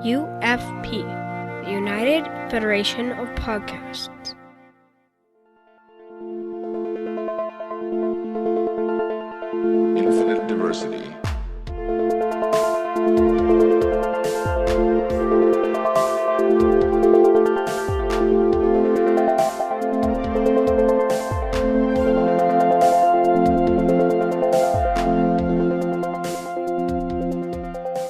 UFP, the United Federation of Podcasts. Infinite diversity.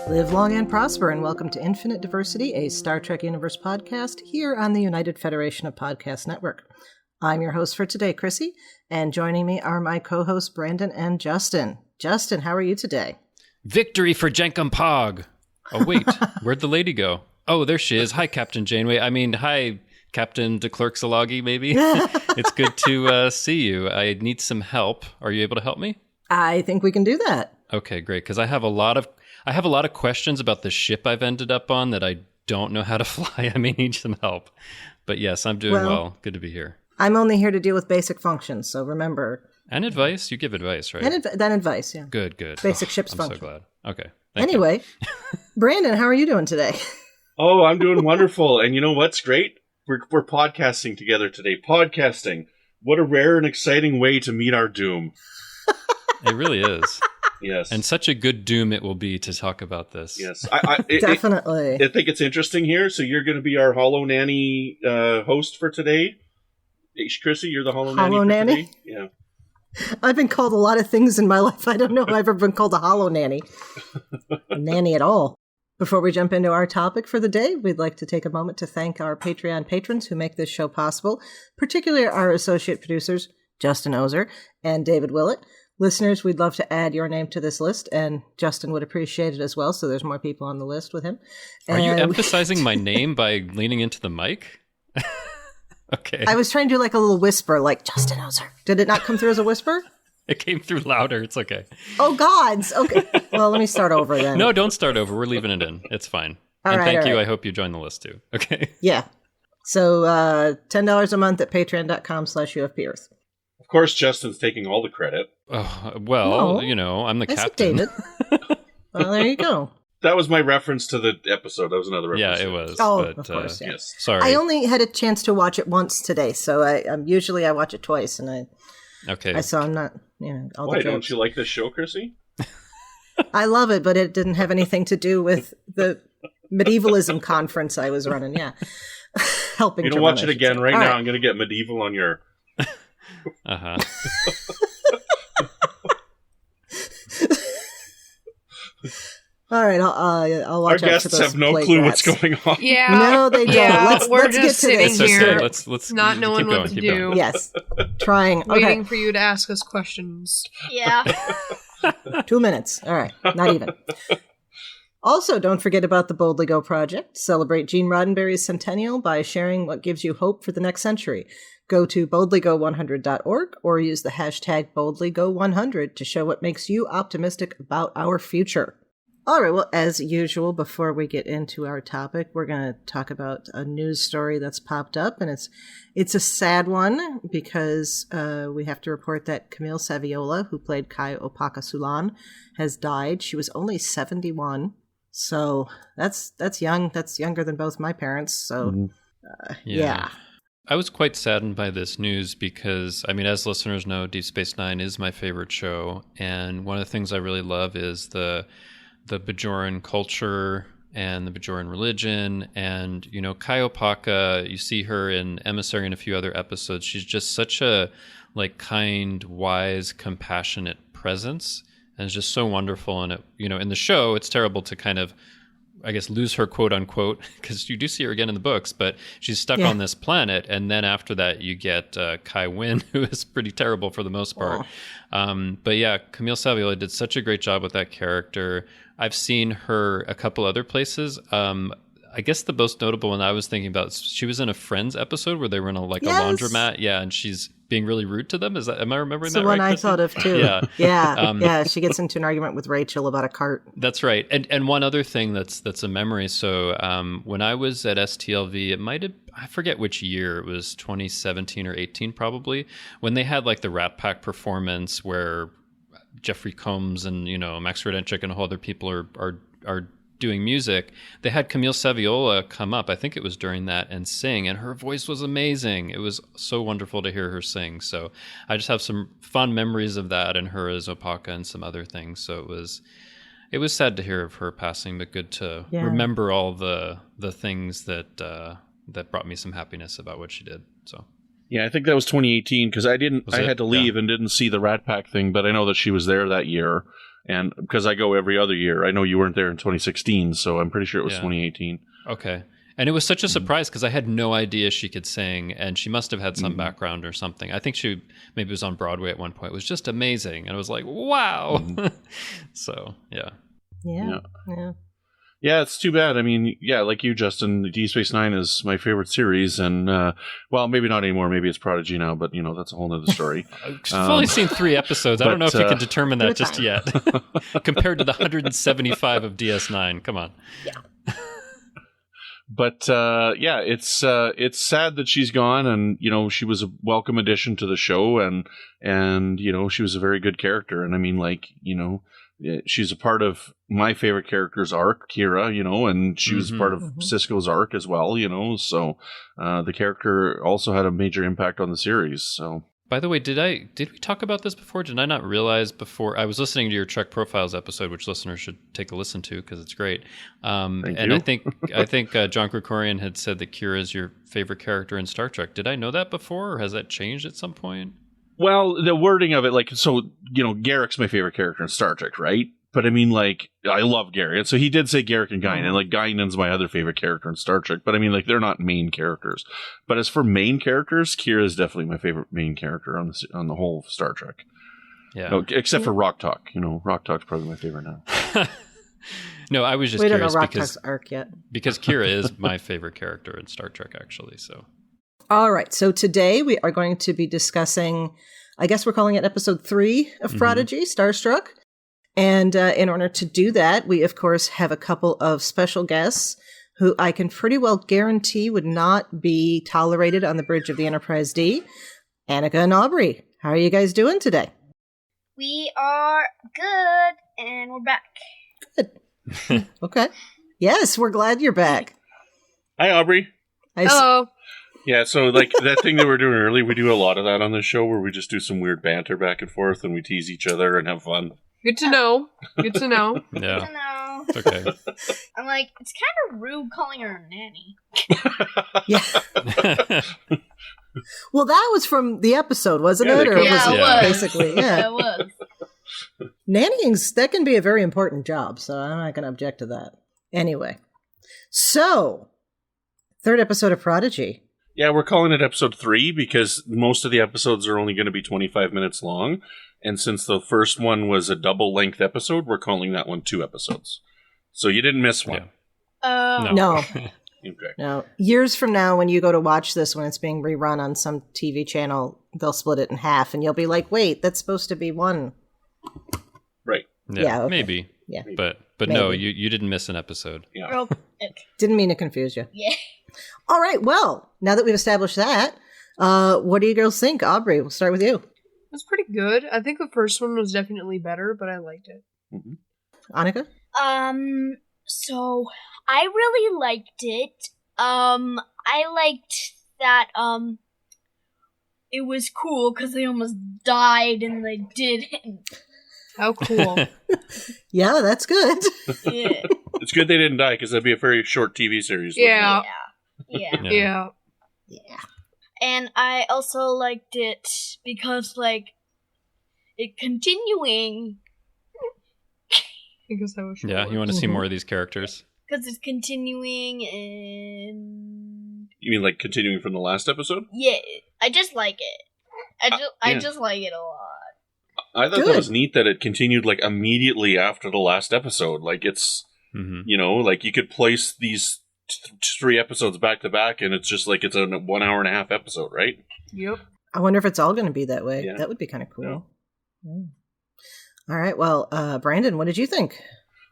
Live long and prosper, and welcome to Infinite Diversity, a Star Trek Universe podcast here on the United Federation of Podcast Network. I'm your host for today, Chrissy, and joining me are my co-hosts Brandon and Justin. Justin, how are you today? Victory for Jenkum Pog! Oh, wait, where'd the lady go? Oh, there she is. Hi, Captain Janeway. Hi, Captain De Clerck-Szilagyi, maybe. It's good to see you. I need some help. Are you able to help me? I think we can do that. Okay, great, because I have a lot of questions about the ship I've ended up on that I don't know how to fly. I may need some help. But yes, I'm doing well. Good to be here. I'm only here to deal with basic functions, so remember. And advice? You give advice, right? And then advice, yeah. Good. Basic ship's I'm function. so glad. Okay. Anyway, Brandon, how are you doing today? Oh, I'm doing wonderful. And you know what's great? We're podcasting together today. Podcasting. What a rare and exciting way to meet our doom. It really is. Yes. And such a good doom it will be to talk about this. Yes. Definitely. I think it's interesting here. So you're going to be our Hollow Nanny host for today. Chrissy, you're the Hollow Nanny? Today? Yeah. I've been called a lot of things in my life. I don't know if I've ever been called a hollow nanny. A nanny at all. Before we jump into our topic for the day, we'd like to take a moment to thank our Patreon patrons who make this show possible, particularly our associate producers, Justin Oser and David Willett. Listeners, we'd love to add your name to this list, and Justin would appreciate it as well, so there's more people on the list with him. Are you emphasizing my name by leaning into the mic? Okay. I was trying to do like a little whisper, like Justin Oser. Did it not come through as a whisper? It came through louder. It's okay. Oh, gods. Okay. Well, let me start over then. No, don't start over. We're leaving it in. It's fine. Thank you. I hope you join the list too. Okay. Yeah. So $10 a month at patreon.com/UFP Earth. Of course, Justin's taking all the credit. Oh, well, no. I'm the captain. David. Well, there you go. That was my reference to the episode. That was another reference. Yeah, it was. Oh, but, of course, yeah. Yes. Sorry. I only had a chance to watch it once today, so I usually I watch it twice, and so I'm not, all Why, the don't you like this show, Chrissy? I love it, but it didn't have anything to do with the medievalism conference I was running, yeah. Helping you to don't run, watch it again right All now. right. I'm going to get medieval on your... Uh-huh. All right, I'll watch Our out for guests those have no plague clue rats. what's going on. Yeah. No, they don't. Yeah, Let's just get to sitting this. here, Let's not knowing keep what to keep do. going. Yes, trying. Waiting Okay, for you to ask us questions. Yeah. 2 minutes. All right, not even. Also, don't forget about the Boldly Go project. Celebrate Gene Roddenberry's centennial by sharing what gives you hope for the next century. Go to boldlygo100.org or use the hashtag boldlygo100 to show what makes you optimistic about our future. All right, well, as usual, before we get into our topic, we're going to talk about a news story that's popped up, and it's a sad one because we have to report that Camille Saviola, who played Kai Opaka-Sulan, has died. She was only 71, so that's young. That's younger than both my parents, so yeah. I was quite saddened by this news because, as listeners know, Deep Space Nine is my favorite show, and one of the things I really love is the Bajoran culture and the Bajoran religion. And, Kai Opaka, you see her in Emissary and a few other episodes. She's just such a kind, wise, compassionate presence. And it's just so wonderful. And, in the show, it's terrible to kind of, lose her quote unquote, because you do see her again in the books, but she's stuck on this planet. And then after that, you get Kai Wynn, who is pretty terrible for the most part. But yeah, Camille Saviola did such a great job with that character. I've seen her a couple other places. I guess the most notable one I was thinking about, she was in a Friends episode where they were in a laundromat. Yeah. And she's being really rude to them. Am I remembering that right? It's the one I Kristen? thought of too. Yeah. Yeah. She gets into an argument with Rachel about a cart. That's right. And one other thing that's a memory. So when I was at STLV, it might have, I forget which year, it was 2017 or 18 probably, when they had like the Rat Pack performance where Jeffrey Combs and, Max Radenchik and a whole other people are doing music, they had Camille Saviola come up, I think it was during that, and sing, and her voice was amazing. It was so wonderful to hear her sing. So I just have some fond memories of that and her as Opaka and some other things. So it was sad to hear of her passing, but good to remember all the things that brought me some happiness about what she did. So yeah, I think that was 2018 because I had to leave and didn't see the Rat Pack thing, but I know that she was there that year. And because I go every other year, I know you weren't there in 2016, so I'm pretty sure it was 2018. Okay. And it was such a surprise because I had no idea she could sing, and she must have had some background or something. I think she maybe was on Broadway at one point. It was just amazing. And I was like, wow. So, yeah. Yeah, it's too bad. I mean, yeah, like you, Justin, Deep Space Nine is my favorite series, and well, maybe not anymore. Maybe it's Prodigy now, but that's a whole other story. I've only seen 3 episodes. I don't know if you can determine that just yet, compared to the 175 of DS9. Come on. Yeah. But yeah, it's sad that she's gone, and she was a welcome addition to the show, and she was a very good character, and I mean, she's a part of my favorite character's arc, Kira, and she was part of Sisko's arc as well, so the character also had a major impact on the series. So, by the way, did we talk about this before? Did I not realize before? I was listening to your Trek Profiles episode, which listeners should take a listen to because it's great. Thank you. I think John Krikorian had said that Kira is your favorite character in Star Trek. Did I know that before, or has that changed at some point? Well, the wording of it, Garak's my favorite character in Star Trek, right? But I mean, I love Garak. And so he did say Garak and Guinan. And Guinan's my other favorite character in Star Trek. But I mean, they're not main characters. But as for main characters, Kira is definitely my favorite main character on the whole Star Trek. Yeah. No, except for Rock Talk. Rock Talk's probably my favorite now. No, I was just curious. We curious don't know Rock Talk's arc yet. Because Kira is my favorite character in Star Trek, actually. So. All right. So today we are going to be discussing, I guess we're calling it episode 3 of Prodigy, Starstruck. And in order to do that, we, of course, have a couple of special guests who I can pretty well guarantee would not be tolerated on the bridge of the Enterprise D. Annika and Aubrey, how are you guys doing today? We are good, and we're back. Good. Okay. Yes, we're glad you're back. Hi, Aubrey. Hello. Yeah, so that thing that we're doing early, we do a lot of that on this show where we just do some weird banter back and forth and we tease each other and have fun. Good to know. Good to know. Yeah. Good to know. It's okay. I'm like, it's kind of rude calling her a nanny. Yeah. Well, that was from the episode, wasn't it? Or it was. Basically, yeah. It was. Nannying's, that can be a very important job, so I'm not going to object to that. Anyway. So, 3rd episode of Prodigy. Yeah, we're calling it episode 3 because most of the episodes are only going to be 25 minutes long. And since the first one was a double-length episode, we're calling that one 2 episodes. So you didn't miss one. Yeah. No. Okay. No. Years from now, when you go to watch this, when it's being rerun on some TV channel, they'll split it in half, and you'll be like, wait, that's supposed to be one. Right. Yeah, okay. Maybe. Yeah. But Maybe. No, you didn't miss an episode. Yeah. Real quick. Didn't mean to confuse you. Yeah. All right, well, now that we've established that, what do you girls think? Aubrey, we'll start with you. It was pretty good. I think the first one was definitely better, but I liked it. Mm-hmm. Annika? So I really liked it. I liked that, it was cool because they almost died and they didn't. How cool. Yeah, that's good. Yeah. It's good they didn't die because that'd be a very short TV series. Yeah. Yeah. And I also liked it because, it continuing. Because I was sure. Yeah, you want to see more of these characters? Because it's continuing and... You mean continuing from the last episode? Yeah, I just like it. I just like it a lot. I thought that was neat that it continued immediately after the last episode. It's, you could place these 3 episodes back to back and it's just it's a 1 hour and a half episode, right? Yep. I wonder if it's all going to be that way. Yeah. That would be kind of cool. Yeah. All right, well, Brandon, what did you think?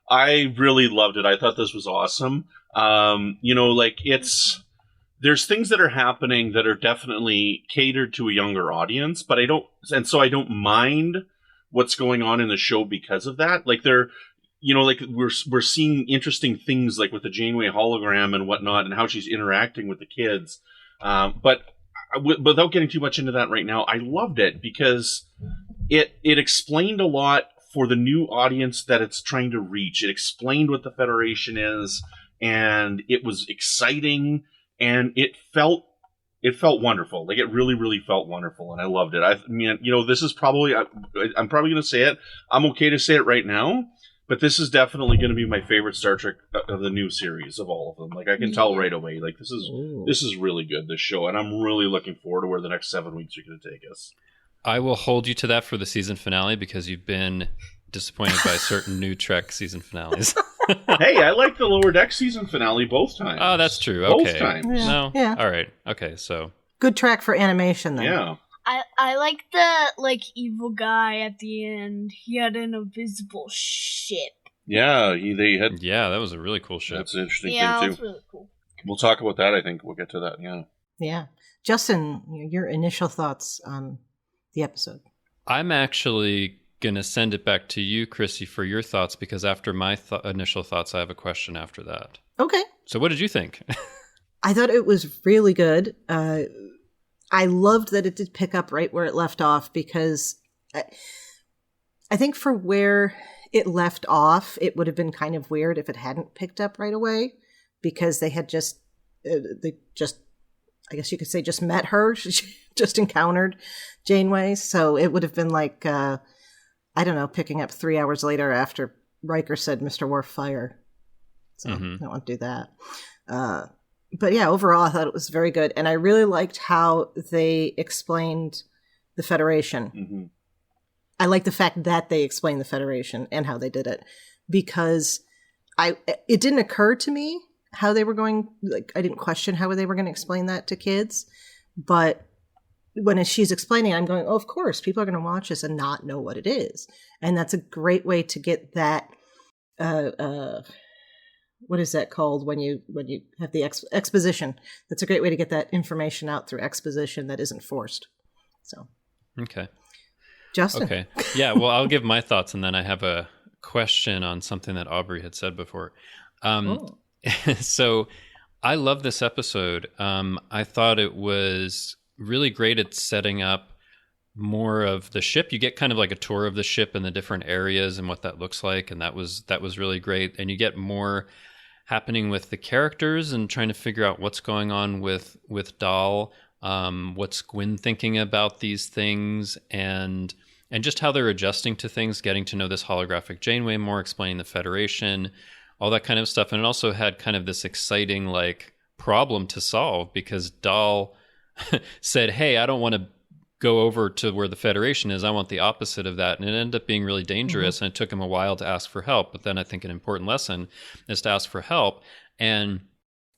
I really loved it. I thought this was awesome. There's things that are happening that are definitely catered to a younger audience, but I don't mind what's going on in the show because of that. like we're seeing interesting things like with the Janeway hologram and whatnot, and how she's interacting with the kids. But without getting too much into that right now, I loved it because it explained a lot for the new audience that it's trying to reach. It explained what the Federation is, and it was exciting, and it felt wonderful. Like, it really, really felt wonderful, and I loved it. I mean, this is probably, I'm probably going to say it. I'm okay to say it right now, but this is definitely going to be my favorite Star Trek of the new series of all of them. Like, I can tell right away. Like, this is really good, this show, and I'm really looking forward to where the next 7 weeks are going to take us. I will hold you to that for the season finale because you've been disappointed by certain new Trek season finales. Hey, I like the Lower Deck season finale both times. Oh, that's true. Okay. Both times. Yeah. No? Yeah. All right. Okay, so. Good track for animation then. Yeah. I like the evil guy at the end. He had an invisible ship. Yeah, they had. Yeah, that was a really cool ship. That's an interesting Yeah, thing that's too. really cool. We'll talk about that. I think we'll get to that. Yeah. Yeah. Justin, your initial thoughts on the episode. I'm actually going to send it back to you, Chrissy, for your thoughts, because after my initial thoughts, I have a question after that. Okay. So what did you think? I thought it was really good. I loved that it did pick up right where it left off, because I think for where it left off, it would have been kind of weird if it hadn't picked up right away, because they had I guess you could say, just met her, just encountered Janeway. So it would have been like, I don't know, picking up 3 hours later after Riker said, "Mr. Worf, fire." So I don't want to do that. But yeah, overall, I thought it was very good. And I really liked how they explained the Federation. Mm-hmm. I like the fact that they explained the Federation and how they did it, because it didn't occur to me how they were going, like, I didn't question how they were going to explain that to kids. But when she's explaining, I'm going, oh, of course, people are going to watch this and not know what it is. And that's a great way to get that, what is that called when you have the exposition? That's a great way to get that information out through exposition that isn't forced. So. Okay. Justin. Okay. Yeah, well, I'll give my thoughts, and then I have a question on something that Aubrey had said before. So I love this episode. I thought it was really great at setting up more of the ship. You get kind of like a tour of the ship and the different areas and what that looks like, and that was really great. And you get more happening with the characters and trying to figure out what's going on with Dal, what's Gwyn thinking about these things, and just how they're adjusting to things, getting to know this holographic Janeway more, explaining the Federation, all that kind of stuff. And it also had kind of this exciting like problem to solve, because Dal said, hey, I don't want to go over to where the Federation is. I want the opposite of that. And it ended up being really dangerous. And it took him a while to ask for help. But then I think an important lesson is to ask for help. And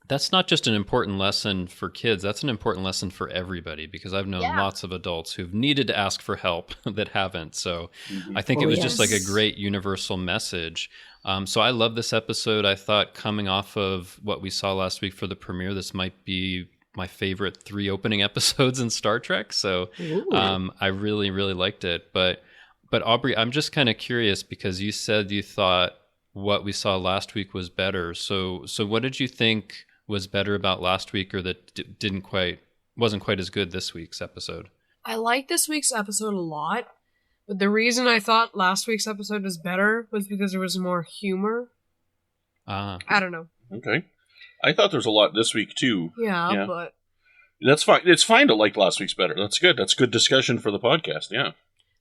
that's not just an important lesson for kids. That's an important lesson for everybody, because I've known lots of adults who've needed to ask for help that haven't. So I think it was just like a great universal message. So I love this episode. I thought, coming off of what we saw last week for the premiere, this might be my favorite 3 opening episodes in Star Trek. So I really, really liked it. But Aubrey, I'm just kind of curious, because you said you thought what we saw last week was better. So what did you think was better about last week, or that wasn't quite as good this week's episode? I like this week's episode a lot, but the reason I thought last week's episode was better was because there was more humor. I don't know. Okay. I thought there was a lot this week too. Yeah, but that's fine. It's fine to like last week's better. That's good. That's good discussion for the podcast. Yeah.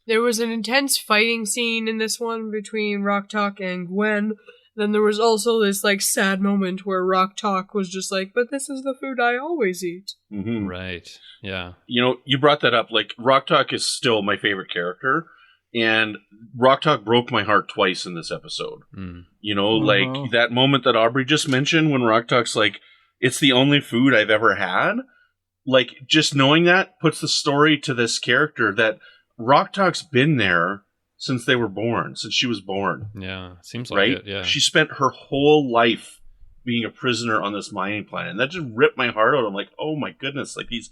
There was an intense fighting scene in this one between Rock Talk and Gwen. Then there was also this like sad moment where Rock Talk was just like, but this is the food I always eat. Mm-hmm. Right. Yeah. You brought that up. Like, Rock Talk is still my favorite character. And Rock Talk broke my heart twice in this episode. Like that moment that Aubrey just mentioned when Rock Talk's like, it's the only food I've ever had. Like, just knowing that puts the story to this character that Rock Talk's been there since they were born, since she was born. Yeah, seems like right? it, yeah. She spent her whole life being a prisoner on this mining planet. And that just ripped my heart out. I'm like, oh my goodness, like these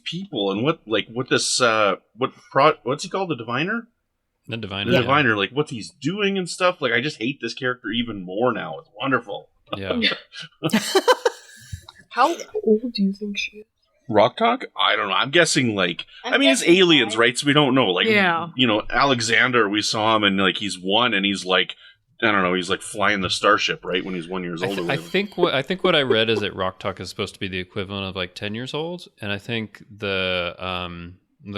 people, and what's he called, the diviner? The Diviner. The Diviner, like what he's doing and stuff. Like I just hate this character even more now. It's wonderful. Yeah. How old do you think she is? Rock Talk? I don't know. I'm guessing like I'm I mean it's guessing aliens, five. right? So we don't know. Like Yeah. you know, Alexander, we saw him and like he's one and he's like I don't know, he's like flying the starship, right? When he's 1 year old or I whatever. think what I read is that Rock Talk is supposed to be the equivalent of like 10 years old, and I think the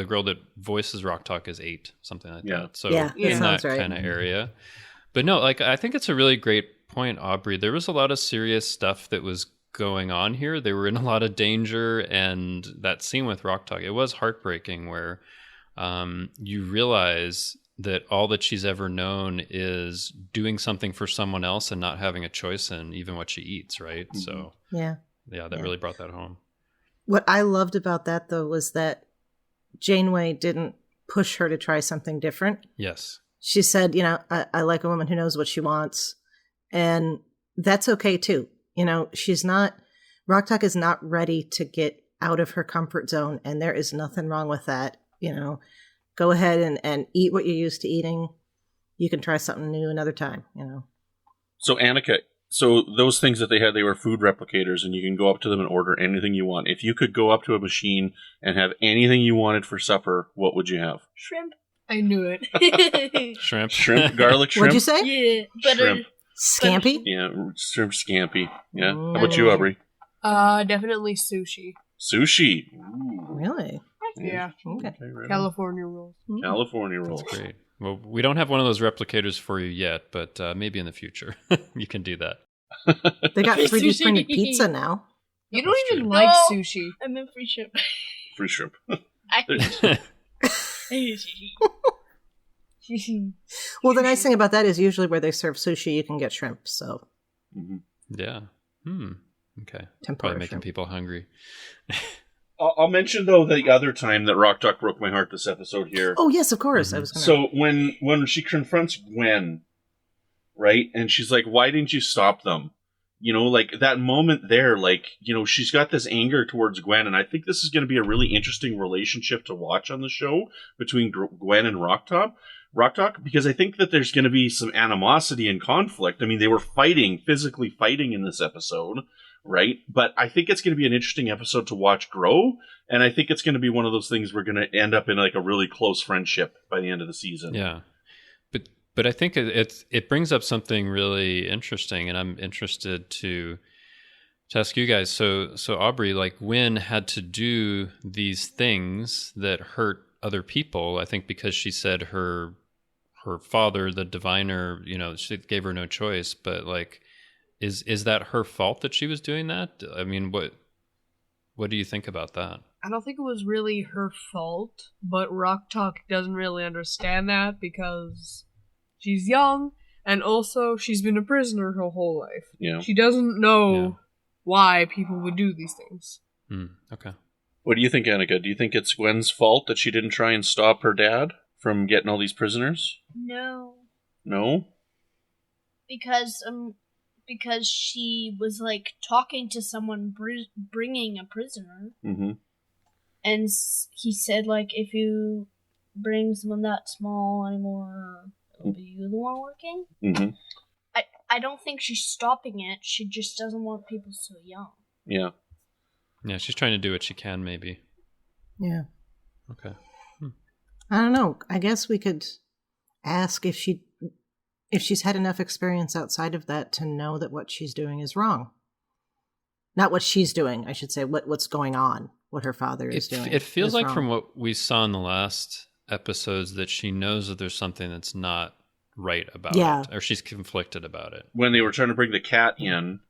girl that voices Rock Talk is 8, something like Yeah. that. So Yeah, that in that sounds right. kind of area. But no, like I think it's a really great point, Aubrey. There was a lot of serious stuff that was going on here. They were in a lot of danger, and that scene with Rock Talk, it was heartbreaking where you realize that all that she's ever known is doing something for someone else and not having a choice in even what she eats, right? Mm-hmm. So Yeah. that really brought that home. What I loved about that, though, was that Janeway didn't push her to try something different. Yes. She said, I like a woman who knows what she wants. And that's okay, too. Rock Talk is not ready to get out of her comfort zone. And there is nothing wrong with that. Go ahead and eat what you're used to eating. You can try something new another time, So Annika, so those things that they were food replicators, and you can go up to them and order anything you want. If you could go up to a machine and have anything you wanted for supper, what would you have? Shrimp. I knew it. Shrimp. Shrimp, garlic shrimp. What'd you say? Yeah, but Shrimp. Scampi? Yeah, shrimp scampi. Yeah. How about you, Aubrey? Definitely sushi. Sushi. Ooh. Really? Yeah. Okay. Right on. California rolls. California rolls. That's great. Well, we don't have one of those replicators for you yet, but maybe in the future you can do that. They got 3D Sushi. printed pizza now. You don't That's even true. like No. sushi. I meant free shrimp. Free shrimp. I Well, the nice thing about that is usually where they serve sushi, you can get shrimp. So Mhm. Yeah. Okay. Tempura Oh, Probably making shrimp. people hungry. I'll mention though the other time that Rock Talk broke my heart this episode here. Oh yes, of course. I was going to. So when she confronts Gwen, right, and she's like, "Why didn't you stop them?" Like that moment there, like she's got this anger towards Gwen, and I think this is going to be a really interesting relationship to watch on the show between Gwen and Rock Talk, because I think that there's going to be some animosity and conflict. I mean, they were physically fighting in this episode. Right? But I think it's going to be an interesting episode to watch grow. And I think it's going to be one of those things we're going to end up in like a really close friendship by the end of the season. Yeah. But I think it brings up something really interesting, and I'm interested to ask you guys. So Aubrey, like Gwen had to do these things that hurt other people, I think because she said her father, the diviner, she gave her no choice, but like Is that her fault that she was doing that? I mean, what do you think about that? I don't think it was really her fault, but Rock Talk doesn't really understand that because she's young, and also she's been a prisoner her whole life. Yeah. She doesn't know why people would do these things. Okay. What do you think, Annika? Do you think it's Gwen's fault that she didn't try and stop her dad from getting all these prisoners? No, No? because she was like talking to someone bringing a prisoner, Mm-hmm. and he said like if you bring someone that small anymore, it'll be you the one working. Mm-hmm. I don't think she's stopping it. She just doesn't want people so young. Yeah. Yeah, she's trying to do what she can, maybe. Yeah. Okay. I don't know. I guess we could ask if she's had enough experience outside of that to know that what she's doing is wrong. Not what she's doing, I should say. What's going on? What her father is doing. It feels is like wrong. from what we saw in the last episodes that she knows that there's something that's not right about it, or she's conflicted about it. When they were trying to bring the cat in,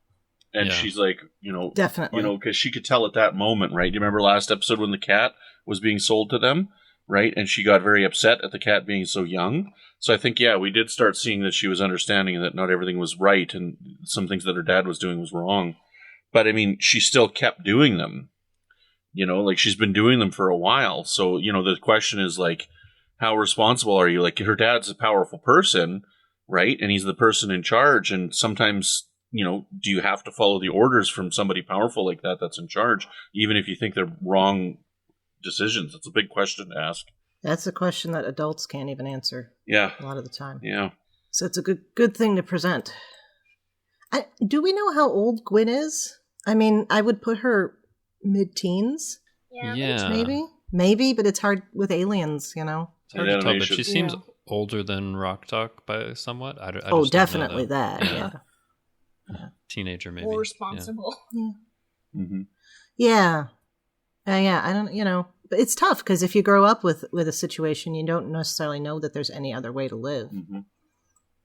and Yeah. she's like, Definitely. because she could tell at that moment, right? Do you remember last episode when the cat was being sold to them, right? And she got very upset at the cat being so young. So I think, we did start seeing that she was understanding that not everything was right, and some things that her dad was doing was wrong. But I mean, she still kept doing them. Like she's been doing them for a while. So, the question is like, how responsible are you? Like her dad's a powerful person, right? And he's the person in charge. And sometimes, do you have to follow the orders from somebody powerful like that that's in charge, even if you think they're wrong decisions? It's a big question to ask. That's a question that adults can't even answer. Yeah. A lot of the time. Yeah. So it's a good thing to present. Do we know how old Gwyn is? I mean, I would put her mid-teens. Yeah. Maybe, but it's hard with aliens, you know. It's hard to tell, but Animation. she seems older than Rock Talk by somewhat. I just Oh, don't know definitely that. Yeah. Teenager, maybe. More responsible. Mm-hmm. Yeah. Yeah. I don't. But it's tough because if you grow up with a situation, you don't necessarily know that there's any other way to live. Mm-hmm.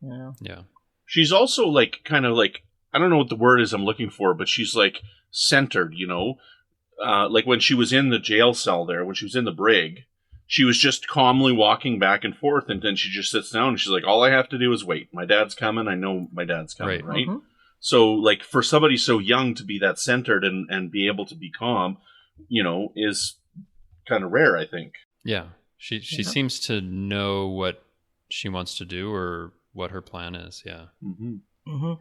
You know. Yeah. She's also like kind of like, I don't know what the word is I'm looking for, but she's like centered, like when she was in the jail cell there, when she was in the brig, she was just calmly walking back and forth, and then she just sits down and she's like, all I have to do is wait. My dad's coming. I know my dad's coming, right? Mm-hmm. So like for somebody so young to be that centered and be able to be calm, is kind of rare, I think. Yeah. She seems to know what she wants to do or what her plan is. Yeah. Mm-hmm. Mm-hmm.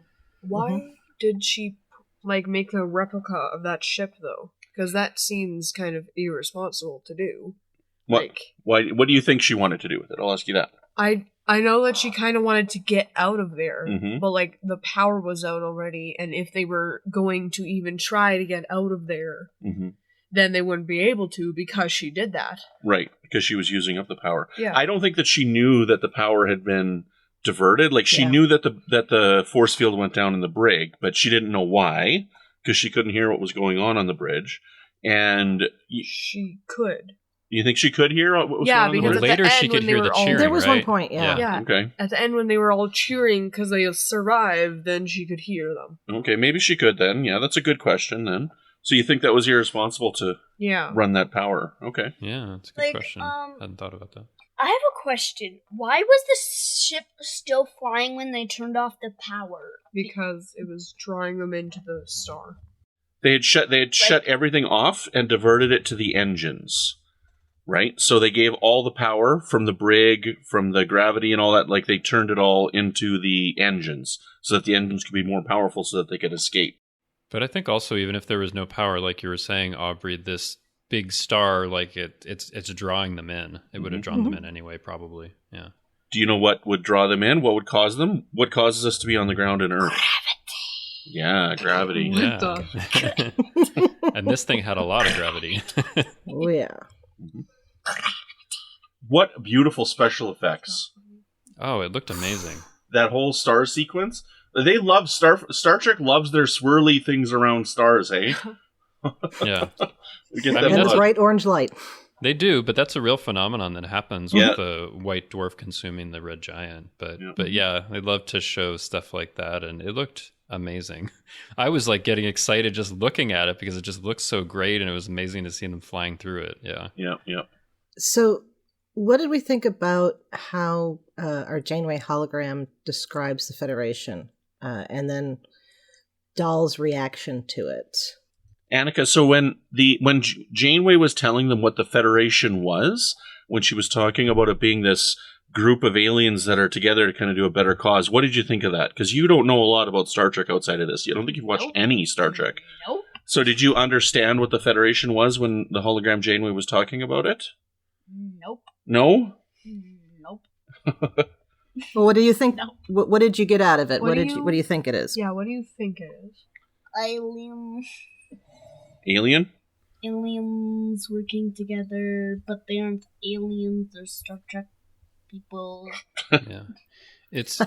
Why did she make a replica of that ship though? Because that seems kind of irresponsible to do. What do you think she wanted to do with it? I'll ask you that. I know that she kind of wanted to get out of there, Mhm. but the power was out already, and if they were going to even try to get out of there, Mm-hmm. then they wouldn't be able to because she did that. Right, because she was using up the power. Yeah. I don't think that she knew that the power had been diverted. Like she Yeah. knew that the force field went down in the brig, but she didn't know why because she couldn't hear what was going on the bridge. And She could. you think she could hear what was Yeah, going on because the bridge? at the later she end could when they hear the were all- cheering. There was right? one point, yeah. Yeah. Okay. At the end when they were all cheering because they survived, then she could hear them. Okay, maybe she could then. Yeah, that's a good question then. So you think that was irresponsible to Yeah. run that power? Okay. Yeah, that's a good question. Hadn't thought about that. I have a question. Why was the ship still flying when they turned off the power? Because it was drawing them into the star. They had shut everything off and diverted it to the engines. Right? So they gave all the power from the brig, from the gravity and all that, they turned it all into the engines so that the engines could be more powerful so that they could escape. But I think also, even if there was no power, like you were saying, Aubrey, this big star, it's drawing them in. It would have drawn them in anyway, probably. Yeah. Do you know what would draw them in? What would cause them? What causes us to be on the ground and Earth? Yeah, gravity. Yeah. And this thing had a lot of gravity. Oh, yeah. What beautiful special effects. Oh, it looked amazing. That whole star sequence. They love Star Trek loves their swirly things around stars, hey? Yeah. We get I that mean, And a the lot. bright orange light. They do, but that's a real phenomenon that happens Yeah. with the white dwarf consuming the red giant. But Yeah. but yeah, they love to show stuff like that, and it looked amazing. I was getting excited just looking at it because it just looked so great, and it was amazing to see them flying through it. Yeah. Yeah. So, what did we think about how our Janeway hologram describes the Federation, and then Dahl's reaction to it? Annika, so when Janeway was telling them what the Federation was, when she was talking about it being this group of aliens that are together to kind of do a better cause, what did you think of that? Because you don't know a lot about Star Trek outside of this. You don't think you've watched any Star Trek. Nope. So did you understand what the Federation was when the hologram Janeway was talking about it? Nope. No? Nope. Well, what do you think? No. What did you get out of it? What do What do you think it is? Yeah, what do you think it is? Alien? Aliens working together, but they aren't aliens. They're Star Trek people. Yeah. It's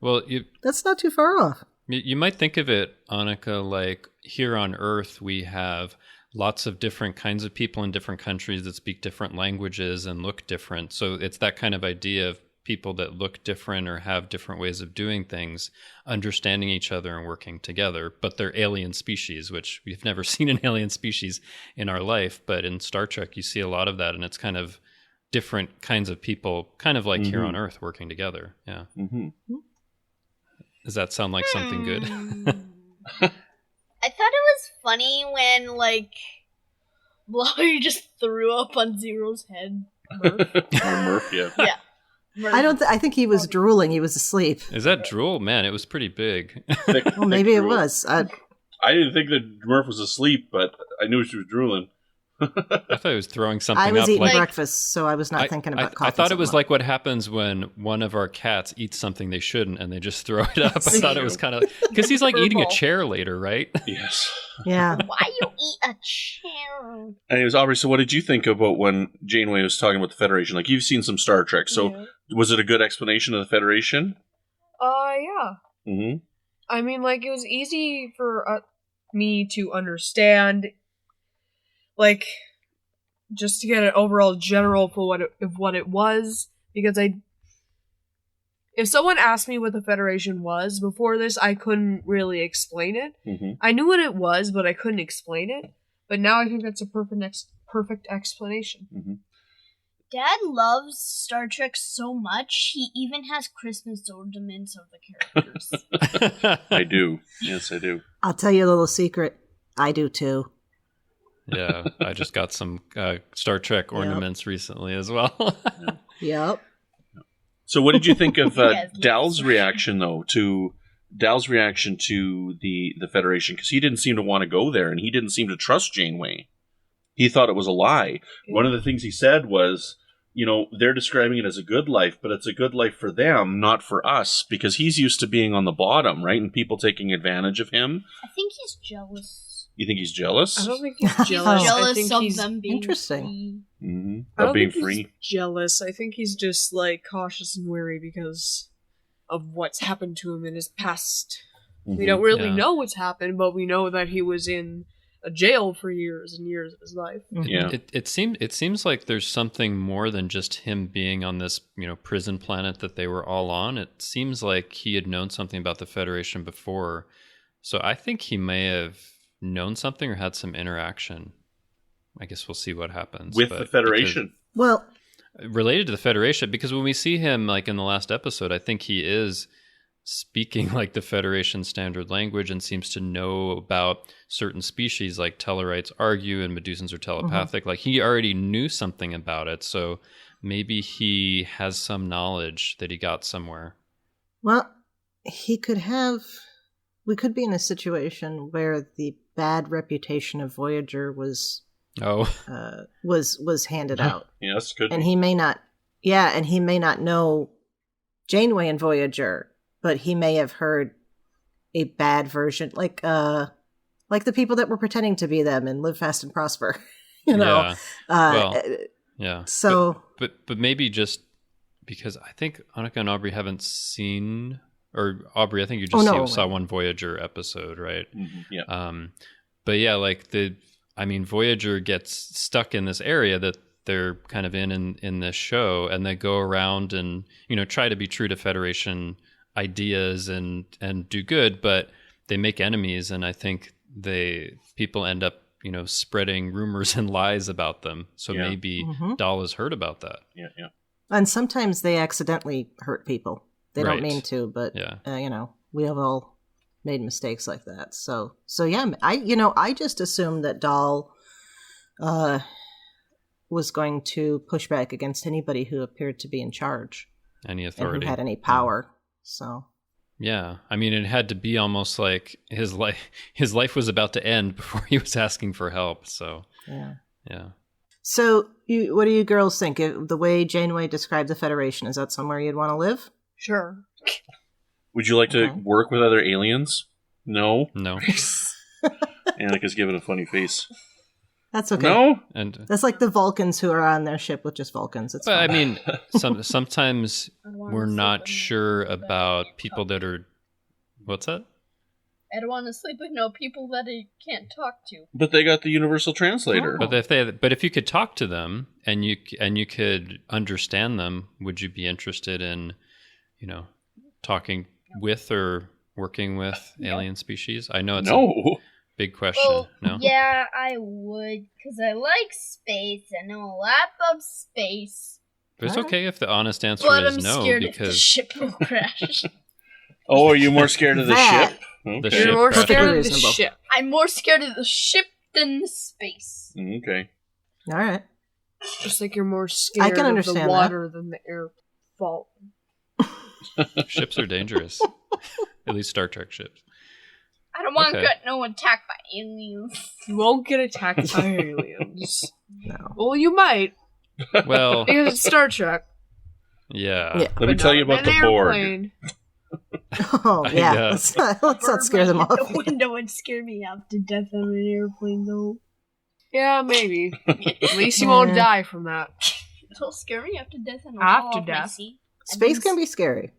well, That's not too far off. you might think of it, Annika, like here on Earth we have lots of different kinds of people in different countries that speak different languages and look different. So it's that kind of idea of people that look different or have different ways of doing things, understanding each other and working together. But they're alien species, which we've never seen an alien species in our life. But in Star Trek, you see a lot of that, and it's kind of different kinds of people, kind of like here on Earth, working together. Yeah. Mm-hmm. Does that sound like something good? I thought it was funny when, Blobby just threw up on Zero's head. Murph, yeah. Yeah. I think he was drooling. He was asleep. Is that drool? Man, it was pretty big. Well, maybe it was. I didn't think that Murph was asleep, but I knew she was drooling. I thought he was throwing something I was up. eating Like, breakfast, so I was not thinking about coffee. I thought it was so much. like what happens when one of our cats eats something they shouldn't and they just throw it up. I thought it was kind of... Because he's like eating a Furball. chair later, right? Yes. Yeah. Why you eat a chair? Anyways, Aubrey, so what did you think about when Janeway was talking about the Federation? Like, you've seen some Star Trek, so Yeah. was it a good explanation of the Federation? Yeah. Mm-hmm. I mean, like, it was easy for me to understand, like, just to get an overall general for what it was, because if someone asked me what the Federation was before this, I couldn't really explain it. Mm-hmm. I knew what it was, but I couldn't explain it. But now I think that's a perfect explanation. Mm-hmm. Dad loves Star Trek so much, he even has Christmas ornaments of the characters. I do. Yes, I do. I'll tell you a little secret. I do too. Yeah, I just got some Star Trek ornaments recently as well. Yep. So what did you think of Yes, Dal's reaction, though, to the Federation? Because he didn't seem to want to go there, and he didn't seem to trust Janeway. He thought it was a lie. One of the things he said was, they're describing it as a good life, but it's a good life for them, not for us, because he's used to being on the bottom, right? And people taking advantage of him. I think he's jealous. You think he's jealous? I don't think he's Oh. jealous. I Jealous think of he's them being interesting. free. Mm-hmm. I Of don't being think free. he's jealous. I think he's just like cautious and wary because of what's happened to him in his past. Mm-hmm. We don't really Yeah. know what's happened, but we know that he was in a jail for years and years of his life. Yeah. It seems like there's something more than just him being on this prison planet that they were all on. It seems like he had known something about the Federation before, so I think he may have known something or had some interaction. I guess we'll see what happens With the Federation. Well, related to the Federation, because when we see him like in the last episode, I think he is speaking like the Federation standard language and seems to know about certain species like Tellarites argue and Medusans are telepathic. Like he already knew something about it, so maybe he has some knowledge that he got somewhere. well, we could be in a situation where the bad reputation of Voyager was handed out. Yes, could And be. he may not know Janeway and Voyager, but he may have heard a bad version, like the people that were pretending to be them and Live Fast and Prosper. Yeah. Well, yeah. So, but maybe just because I think Annika and Aubrey haven't seen, or Aubrey, I think you just saw one Voyager episode, right? Mm-hmm. Yeah. But yeah, like Voyager gets stuck in this area that they're kind of in this show, and they go around and try to be true to Federation ideas and do good, but they make enemies, and I think people end up spreading rumors and lies about them. So maybe Dahl has heard about that. Yeah. and sometimes they accidentally hurt people. They Right. don't mean to, but we have all made mistakes like that. So yeah, I just assumed that Dahl was going to push back against anybody who appeared to be in charge, Any and authority. who had any power. So Yeah, I mean, it had to be almost like his life was about to end before he was asking for help. So yeah. So, what do you girls think? The way Janeway described the Federation, is that somewhere you'd want to live? Sure. Would you like to work with other aliens? No. Annika's giving a funny face. That's okay. No. And That's like the Vulcans who are on their ship with just Vulcans. It's but, I fine. mean, sometimes we're not sure about people that are. What's that? I don't want to sleep with no people that I can't talk to. But they got the universal translator. Oh. But if you could talk to them and you could understand them, would you be interested in, talking with or working with alien species? I know it's a big question. Well, No. yeah, I would, because I like space. I know a lot about space. But it's okay if the honest answer But is I'm no, scared if the because ship will crash. Oh, are you more scared of the That- ship? Okay. The You're ship more crashed. scared of the Reasonable. ship. I'm more scared of the ship than the space. Okay. All right. Just like you're more scared can of understand the that. water than the air fault. Ships are dangerous. At least Star Trek ships. I don't want to Okay. get no attacked by aliens. You won't get attacked by aliens. No. Well, you might, Well, because it's Star Trek. yeah. Yeah. Let me But tell not you about an the Borg. airplane. Oh, yeah. Yeah. Let's not scare them off. The window would scare me half to death on an airplane, though. Yeah, maybe. At least you won't Yeah. die from that. It'll scare me half to death and Half I'll to fall off my death? seat. Space can be scary.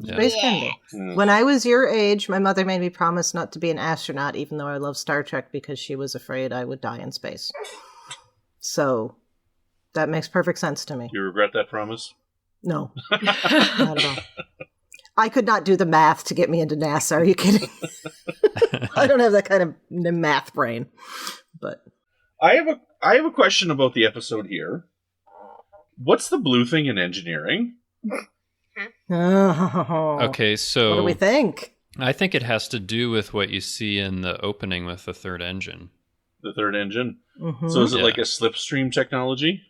Yeah. Space can be. Yeah. When I was your age, my mother made me promise not to be an astronaut, even though I love Star Trek, because she was afraid I would die in space. So that makes perfect sense to me. You regret that promise? No, not at all. I could not do the math to get me into NASA. Are you kidding? I don't have that kind of math brain. But I have a question about the episode here. What's the blue thing in engineering? Okay, What so do we think? I think it has to do with what you see in the opening with the third engine. The third engine. Mhm. So is it Yeah. like a slipstream technology?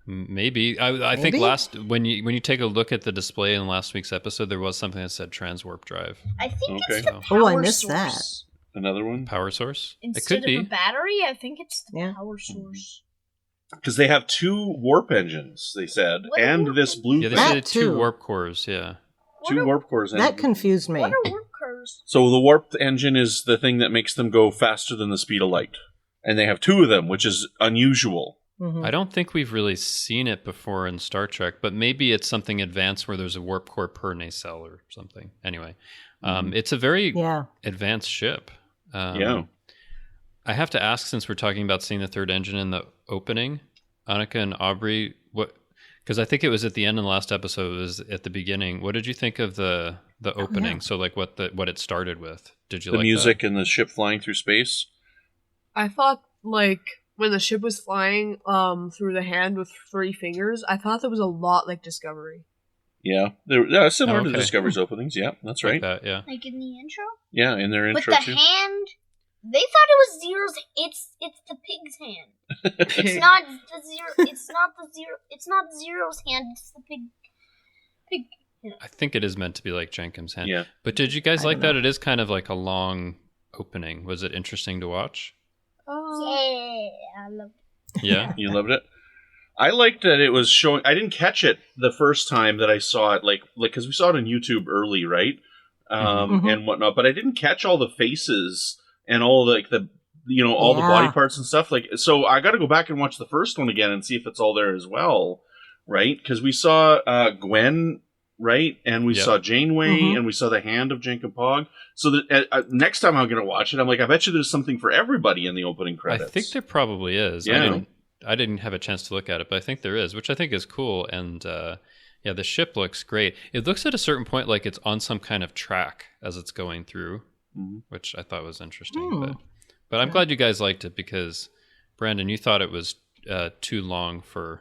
Maybe. I think Maybe? when you take a look at the display in last week's episode, there was something that said transwarp drive I think Okay. it's the Oh, power I missed source. Another one? power source. Instead it could of be. a battery, I think it's the Yeah. power source. Because they have 2 warp engines, they said, What are and warp this blue Yeah, they thing. That said two too. warp cores. Yeah. What 2 are- warp cores. That and- confused me. What are warp cores? So the warp engine is the thing that makes them go faster than the speed of light. And they have 2 of them, which is unusual. Mhm. I don't think we've really seen it before in Star Trek, but maybe it's something advanced where there's a warp core per nacelle or something. Anyway, it's a very Yeah. advanced ship. Yeah. I have to ask, since we're talking about seeing the third engine in the opening, Annika and Aubrey, what? Because I think it was at the end of the last episode, it was at the beginning. What did you think of the opening? yeah. So like what it started with? Did you The like music and the ship flying through space. I thought, like, when the ship was flying through the hand with 3 fingers, I thought that was a lot like Discovery. Yeah. Similar Oh, to okay. Discovery's openings. Yeah, that's that? right. Like that, yeah. Like in the intro? Yeah, in their But intro the too. hand, they thought it was Zero's. It's the pig's hand. It's not the zero. It's not the zero. It's not Zero's hand. It's the pig. I think it is meant to be like Jenkins' hand. Yeah. But did you guys I like don't that? It is kind of like a long opening. Was it interesting to watch? Yeah, I love it. Yeah. You loved it? I liked that it was showing. I didn't catch it the first time that I saw it, like because we saw it on YouTube early, right? Mhm. And whatnot. But I didn't catch all the faces and all like the all the body Yeah. parts and stuff. Like, so I got to go back and watch the first one again and see if it's all there as well, right? Because we saw Gwen, right, and we Yep. saw Janeway, Mhm. and we saw the hand of Jacob Pog. So that next time I'm going to watch it, I'm like, I bet you there's something for everybody in the opening credits. I think there probably is. Yeah. I didn't have a chance to look at it, but I think there is, which I think is cool. And yeah, the ship looks great. It looks at a certain point like it's on some kind of track as it's going through, Mhm. which I thought was interesting. Hmm. But I'm glad you guys liked it because, Brandon, you thought it was too long for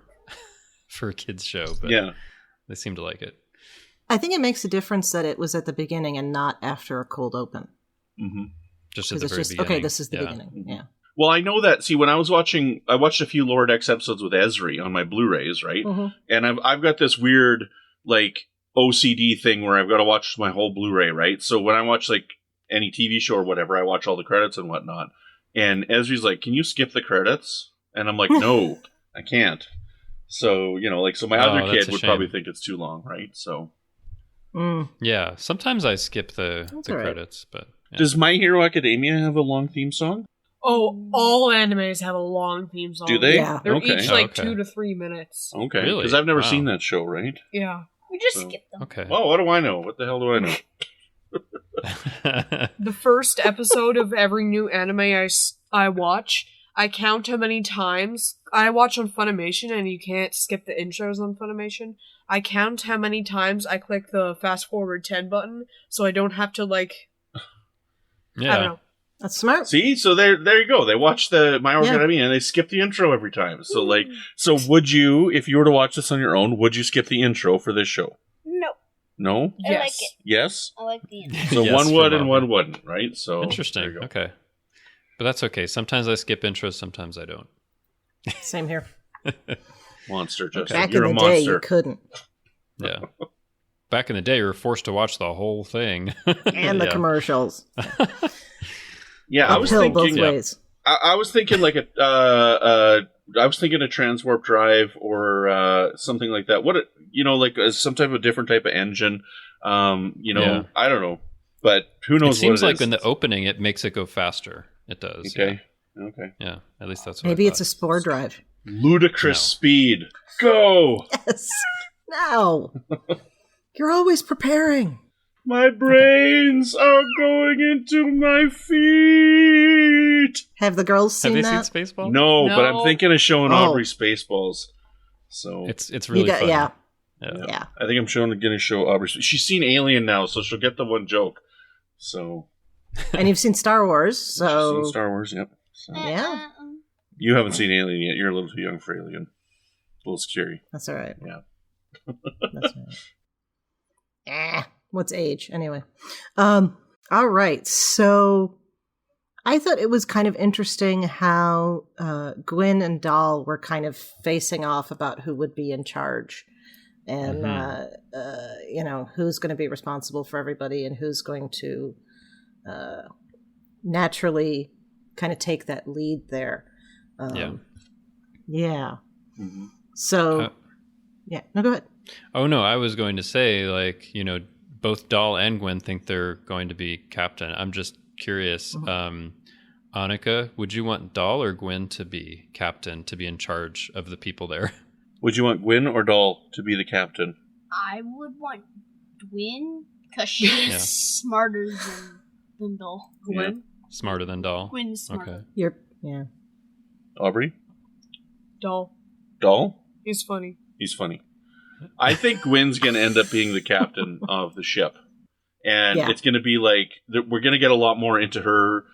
for a kids show, but Yeah. they seem to like it. I think it makes a difference that it was at the beginning and not after a cold open. Mm-hmm. Just at Because the it's very just, beginning. okay, this is the Yeah. beginning. Yeah. Well, I know that. See, when I was watching, I watched a few Lower Decks episodes with Esri on my Blu-rays, right? Mhm. And I've got this weird like OCD thing where I've got to watch my whole Blu-ray, right? So when I watch like any TV show or whatever, I watch all the credits and whatnot. And Esri's like, "Can you skip the credits?" And I'm like, "No, I can't." So so my Oh, other that's kid a would shame. probably think it's too long, right? So Mm. Yeah, sometimes I skip the all right. credits, but yeah. does My Hero Academia have a long theme song? Oh, all animes have a long theme song. Do they? Yeah. They're Okay. each like Okay. 2 to 3 minutes. Okay, Really? because I've never Wow. seen that show, right? Yeah. We just So- skipped them. Okay. Oh, what do I know? What the hell do I know? The first episode of every new anime I watch, I count how many times I watch on Funimation, and you can't skip the intros on Funimation. I count how many times I click the fast forward 10 button, so I don't have to I don't yeah. know. That's smart. See, so there you go. They watch the My Hero Yeah. Academia and they skip the intro every time. So so would you, if you were to watch this on your own, would you skip the intro for this show? No, No? I like Yes. it. Yes? I like the end. So Yes, one for would and Bob. one wouldn't, right? So Interesting. there you go. Okay. But that's okay. Sometimes I skip intros, sometimes I don't. Same here. Monster, Justin. Back You're in a the day, monster. you couldn't. Yeah. back in the day, you were forced to watch the whole thing. And the commercials. Yeah, I was Uphill thinking. both ways. I was thinking like I was thinking a transwarp drive or something like that. Like some type of different type of engine. I don't know, but who knows? It seems what it like is. in the opening, it makes it go faster. It does. Okay. Yeah, at least that's what Maybe I it's a thought. spore drive. Ludicrous speed. Go! Yes. No. You're always preparing. My brains are going into my feet. Have the girls Have seen they that? seen Spaceballs? No, but I'm No. thinking of showing Oh. Aubrey Spaceballs. So It's really funny. Yeah. Yeah. I think I'm going to show Aubrey. She's seen Alien now, so she'll get the one joke. So And you've seen Star Wars, she's so seen Star Wars. Yep. So. yeah, You haven't seen Alien yet. You're a little too young for Alien. A little scary. that's all right. Yeah. That's all right. What's age anyway? All right. So I thought it was kind of interesting how Gwyn and Dahl were kind of facing off about who would be in charge, and who's going to be responsible for everybody, and who's going to naturally kind of take that lead there. Yeah. Mm-hmm. So, yeah. No, go ahead. Oh no, I was going to say, like, both Dahl and Gwyn think they're going to be captain. I'm just curious. Annika, would you want Dahl or Gwyn to be captain, to be in charge of the people there? Would you want Gwyn or Dahl to be the captain? I would want Gwyn because she's smarter than Dahl. Gwyn? Smarter than Dahl? Gwyn's smarter. Okay. Yeah. Aubrey? Doll. Dahl? He's funny. He's funny. I think Gwyn's going to end up being the captain of the ship. And it's going to be like, we're going to get a lot more into her,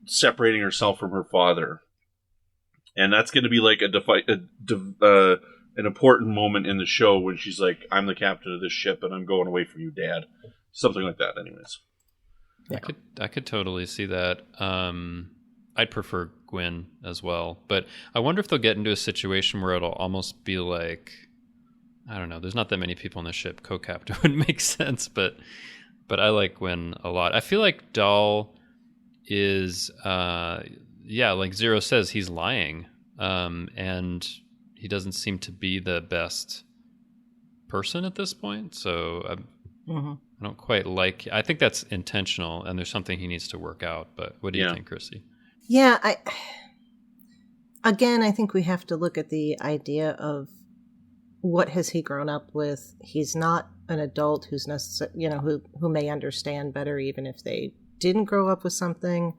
separating herself from her father. And that's going to be like an important moment in the show when she's like, I'm the captain of this ship and I'm going away from you, Dad. Something like that, anyways. Yeah. I could totally see that. I'd prefer Gwyn as well. But I wonder if they'll get into a situation where it'll almost be like, I don't know, there's not that many people on the ship. Co-captain would make sense, but I like Gwyn a lot. I feel like Dahl is, like Zero says, he's lying. And he doesn't seem to be the best person at this point. So I don't quite like, I think that's intentional and there's something he needs to work out. But what do you think, Chrissy? Yeah, I think we have to look at the idea of what has he grown up with. He's not an adult who's who may understand better, even if they didn't grow up with something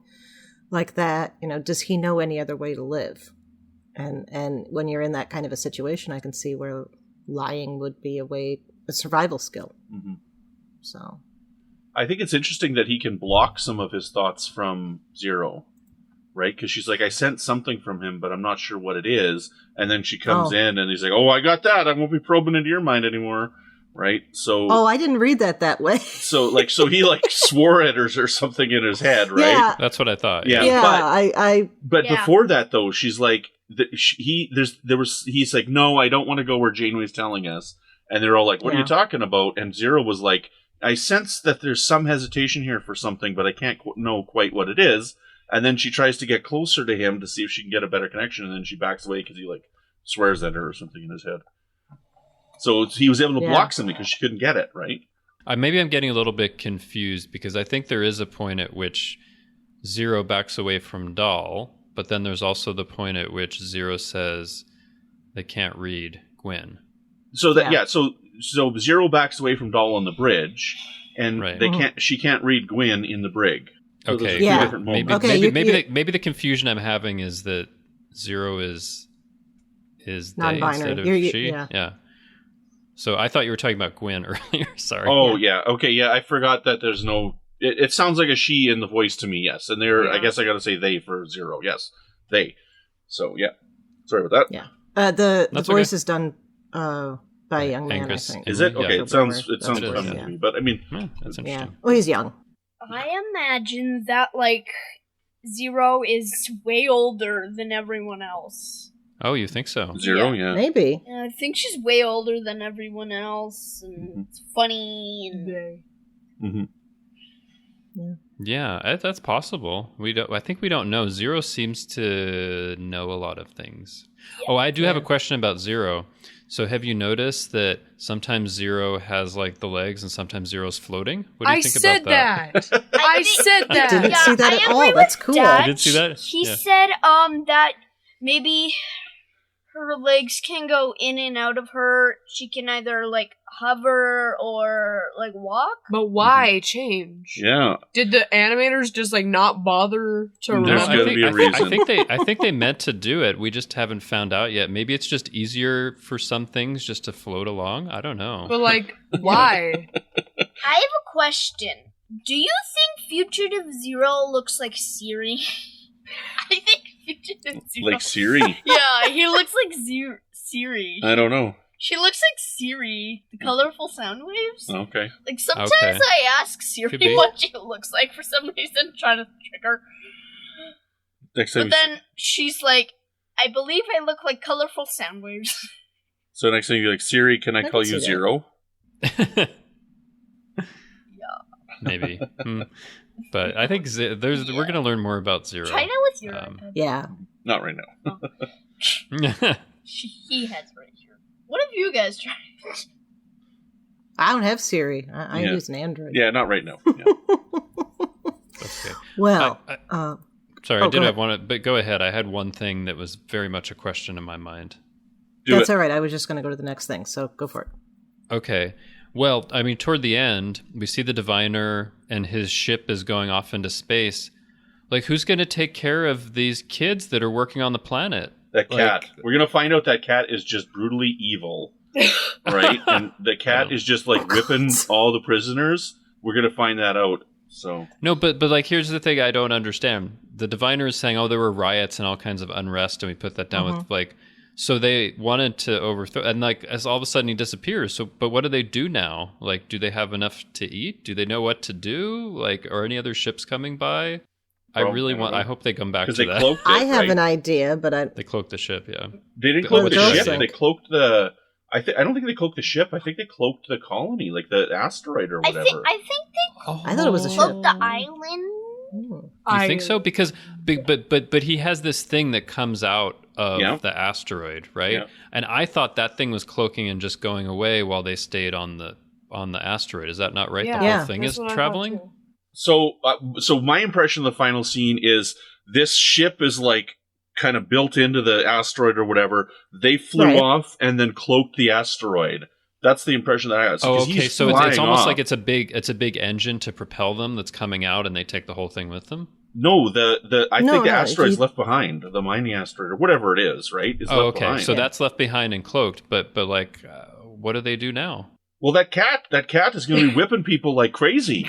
like that. Does he know any other way to live? And when you're in that kind of a situation, I can see where lying would be a survival skill. Mm-hmm. So I think it's interesting that he can block some of his thoughts from Zero. Right? Because she's like, I sent something from him, but I'm not sure what it is. And then she comes in and he's like, I got that. I won't be probing into your mind anymore. Right? So. Oh, I didn't read that way. so he swore at her or something in his head, right? Yeah. That's what I thought. Yeah, But before that, though, she's like, he's like, no, I don't want to go where Janeway's telling us. And they're all like, what are you talking about? And Zero was like, I sense that there's some hesitation here for something, but I can't know quite what it is. And then she tries to get closer to him to see if she can get a better connection, and then she backs away because he swears at her or something in his head. So he was able to block something because she couldn't get it, right? Maybe I'm getting a little bit confused because I think there is a point at which Zero backs away from Dahl, but then there's also the point at which Zero says they can't read Gwyn. So so Zero backs away from Dahl on the bridge, and she can't read Gwyn in the brig. So okay. Two different moments. Maybe the confusion I'm having is that Zero is they instead of she. Yeah. So I thought you were talking about Gwyn earlier. Sorry. Oh yeah. Okay. Yeah. I forgot that there's no. It sounds like a she in the voice to me. Yes, and I guess I got to say they for Zero. Yes, they. So yeah. Sorry about that. Yeah. The voice is done by a young man. Angus. I think. Is it okay? Yeah. It sounds fun Yeah. to me, but I mean, that's interesting. Yeah. Well, he's young. I imagine that Zero is way older than everyone else. Oh, you think so? Zero, yeah. Maybe. Yeah, I think she's way older than everyone else, and it's funny. And Mm-hmm. Yeah, that's possible. I think we don't know. Zero seems to know a lot of things. Oh, I do have a question about Zero. So have you noticed that sometimes Zero has like the legs and sometimes Zero's floating? What do you think about that? I said that. Didn't see that I at all. agree That's with cool. Dad. You didn't see that? He Yeah. said that maybe her legs can go in and out of her. She can either like hover or like walk. But why change? Yeah. Did the animators just like not bother to There's remember? gotta be a reason. I think they meant to do it. We just haven't found out yet. Maybe it's just easier for some things just to float along. I don't know. But like, why? I have a question. Do you think Fugitive Zero looks like Siri? I think Fugitive Zero. Like Siri. Yeah, he looks like Siri. I don't know. She looks like Siri, the colorful sound waves. Okay. Like sometimes Okay. I ask Siri Could be. what she looks like for some reason, trying to trick her. Next time But then she's like, I believe I look like colorful sound waves. so next time you're like, Siri, can I can call see you that. Zero? Maybe. But I think we're going to learn more about Zero. Try that with your iPad. Yeah. Not right now. He has right here. What have you guys tried? I don't have Siri. I Yeah. use an Android. Yeah, not right now. Yeah. Okay. Well, Sorry, Oh, I go did have ahead. one, but go ahead. I had one thing that was very much a question in my mind. Do that's it. all right. I was just going to go to the next thing, so go for it. Okay. Well, I mean, toward the end, we see the diviner and his ship is going off into space. Like, who's going to take care of these kids that are working on the planet? That cat. Like- We're gonna find out that cat is just brutally evil, right? And the cat is just like whipping all the prisoners. We're gonna find that out. So No, but like, here's the thing I don't understand. The diviner is saying, oh, there were riots and all kinds of unrest, and we put that down with like, so they wanted to overthrow, and like, as all of a sudden he disappears. So, but what do they do now? Like, do they have enough to eat? Do they know what to do? Like, are any other ships coming by? I hope they come back to because they that. cloaked it, I have right? an idea, but I They cloaked the ship, yeah. They didn't Well, cloak the the girls ship. think- They cloaked the. I don't think they cloaked the ship. I think they cloaked the colony, like the asteroid or I whatever. think they I thought it was a ship. cloaked the island. You think so? Because, but he has this thing that comes out of the asteroid, right? Yeah. And I thought that thing was cloaking and just going away while they stayed on the asteroid. Is that not right? Yeah, the Yeah. whole thing that's is what I thought, traveling. too. So my impression of the final scene is this ship is like kind of built into the asteroid or whatever. They flew Right. off and then cloaked the asteroid. That's the impression that I got. So, Oh, 'cause okay. he's So it's flying almost off. like it's a big engine to propel them that's coming out, and they take the whole thing with them. No, I think the No, asteroid's left behind. The mining asteroid or whatever it is, right? Is Oh, left okay. behind. So that's left behind and cloaked. But like, what do they do now? Well, that cat is going to be whipping people like crazy.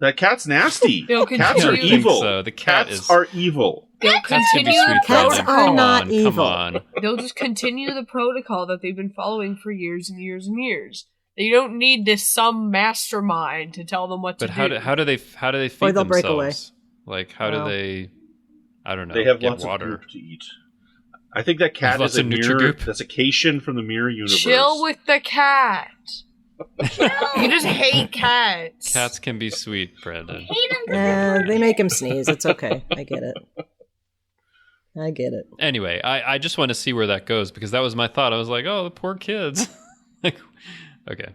That cat's nasty. They'll Cats are continue- I think evil. so. The cat Cats is- are evil. They'll That's gonna be continue sweet, the Cats Brandon. are protocol. not Come evil. on. They'll just continue the protocol that they've been following for years and years and years. They don't need some mastermind to tell them what But to how do. do they feed they'll break themselves? Like, how Well. do they? I don't know. They have get lots water. of goop to eat. I think that cat Lots is a of mirror. Nutrigoop? That's a Cation from the Mirror Universe. Chill with the cat. You just hate cats. Cats can be sweet, Brandon. They make him sneeze. It's okay. I get it. Anyway, I just want to see where that goes because that was my thought. I was like, oh, the poor kids. Like, okay,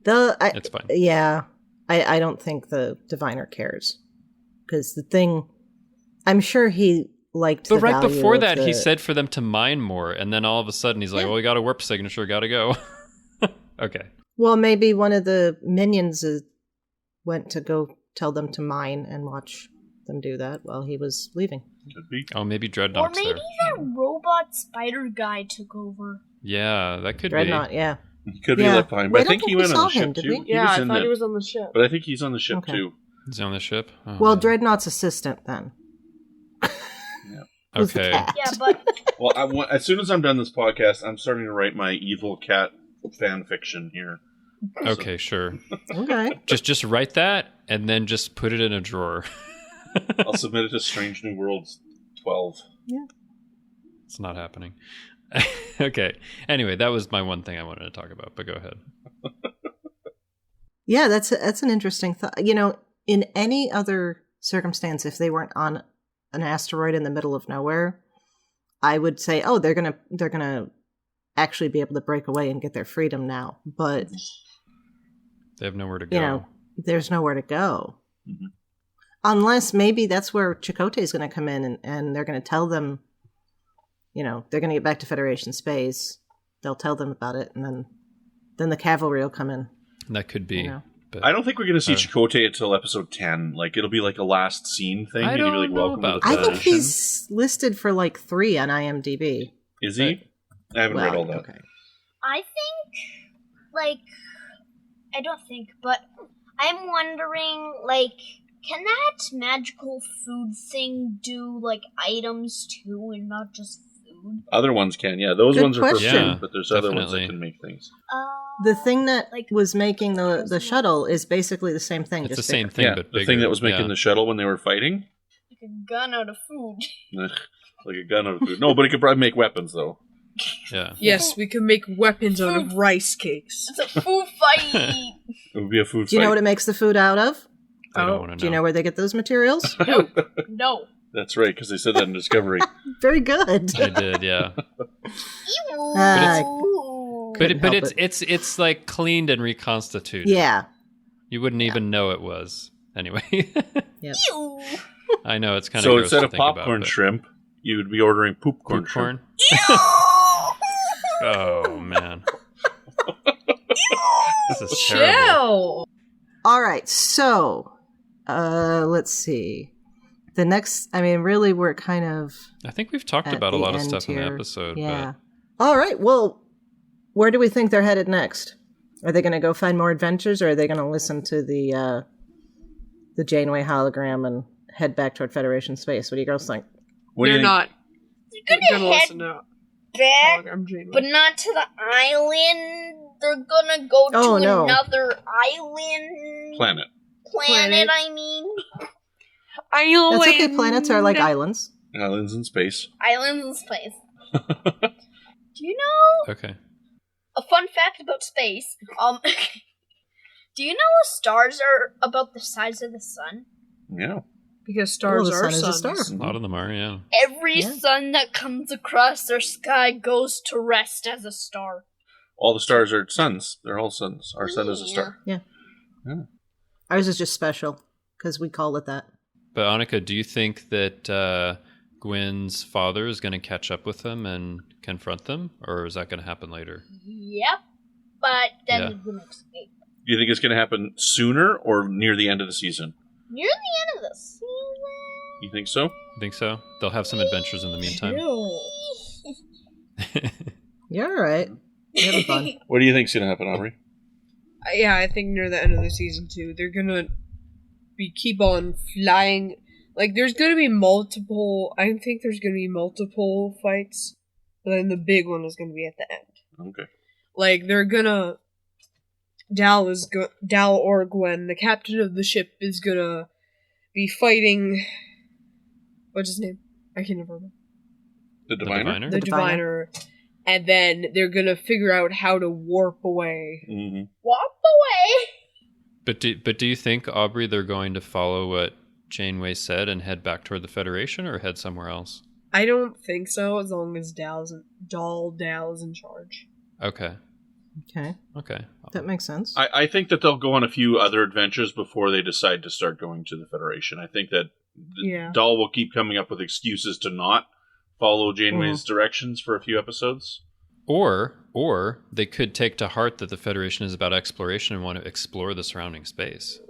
it's fine. Yeah, I don't think the diviner cares because the thing. I'm sure he liked. But the right value before of that, he the- said for them to mine more, and then all of a sudden he's like, well, we got a warp signature, gotta go. Okay. Well, maybe one of the minions went to go tell them to mine and watch them do that while he was leaving. Could be. Oh, maybe Or Dreadnought's maybe there. that robot spider guy took over. Yeah, that could Dreadnought, yeah. He could be Yeah. left behind. Wait, But I think he went saw on the him, ship did too. we? He Yeah, was I in thought the- he was on the ship. But I think he's on the ship Okay. too. be. Is he on the ship? Oh, Well, man. Dreadnought's assistant then. was the Okay. cat. Yeah, but Well, as soon as I'm done this podcast, I'm starting to write my evil cat fan fiction here. Okay, sure. Okay. Just write that and then just put it in a drawer. I'll submit it to Strange New Worlds 12. It's not happening. Okay. Anyway, that was my one thing I wanted to talk about, but go ahead. Yeah, that's an interesting thought. You know, in any other circumstance, if they weren't on an asteroid in the middle of nowhere, I would say, oh, they're gonna actually be able to break away and get their freedom now. But They have nowhere to go. you know, there's nowhere to go. Mhm. Unless maybe that's where Chakotay is going to come in and they're going to tell them, you know, they're going to get back to Federation space. They'll tell them about it, and then the cavalry will come in. That could be. You know. But I don't think we're going to see Chakotay until episode 10. Like, it'll be like a last scene thing. I and you'll be don't know welcome to about the I that. think Federation. he's listed for like 3 on IMDb. Is he? I haven't read all that. Okay. I think, like, I don't think, but I'm wondering, like, can that magical food thing do, like, items too and not just food? Other ones can, yeah. Those Good ones are for question. food, but there's other ones that Definitely. can make things. The thing that Like- was making the shuttle is basically the same thing. it's the just same bigger. thing, Yeah, but the bigger. thing that was making Yeah. the shuttle when they were fighting. Like a gun out of food. Like a gun out of food. No, but it could probably make weapons, though. Yeah. Yes, we can make weapons out of rice cakes. It's a food fight! It would be a food Do you know fight. what it makes the food out of? I don't want to know. Do you know where they get those materials? No. That's right, because they said that in Discovery. Very good. I did, yeah. Ew. Ah, But Couldn't help it's like cleaned and reconstituted. Yeah. You wouldn't even know it was. Anyway. Yep. Ew. I know it's kind of So gross instead to of think about, popcorn but- shrimp, you would be ordering poopcorn shrimp. Popcorn? Oh man. This is terrible. Chill. All right. So, let's see. The next, I mean, really, we're kind of I think we've talked at about a the lot of end stuff in the here. episode, Yeah. All right. Well, where do we think they're headed next? Are they going to go find more adventures, or are they going to listen to the Janeway hologram and head back toward Federation space? What do you girls think? What do you They're think? not They're gonna gonna head listen to back, hologram Janeway. but not to the island. They're gonna go Oh, to no. another island. Planet. Planet, I mean. Island. That's okay. Planets are like islands. Islands in space. Islands in space. Do you know Okay. a fun fact about space? Do you know stars are about the size of the sun? Yeah. Because stars Well, the are sun is a suns. star. A lot of them are, yeah. Every Yeah. sun that comes across their sky goes to rest as a star. All the stars are suns. They're all suns. Our sun is a star. Ours is just special because we call it that. But Annika, do you think that Gwen's father is going to catch up with them and confront them, or is that going to happen later? Yep. But then Yeah. they're gonna escape. Do you think it's going to happen sooner or near the end of the season? Near the end of the season. You think so? Think so? They'll have some adventures in the meantime. You're all right. You're having fun. What do you think's going to happen, Aubrey? Yeah, I think near the end of the season too, they're gonna keep on flying. Like, there's gonna be multiple. I think there's gonna be multiple fights, but then the big one is gonna be at the end. Okay. Like, they're gonna. Dal or Gwen, the captain of the ship, is gonna be fighting. What's his name? I can never remember. The The Diviner? diviner? The diviner. And then they're gonna figure out how to warp away. Mm-hmm. Walk away. But do you think, Aubrey, they're going to follow what Janeway said and head back toward the Federation, or head somewhere else? I don't think so, as long as Dal is in charge. Okay. Okay. That makes sense. I think that they'll go on a few other adventures before they decide to start going to the Federation. I think that Yeah. Dahl will keep coming up with excuses to not follow Janeway's directions for a few episodes. Or they could take to heart that the Federation is about exploration and want to explore the surrounding space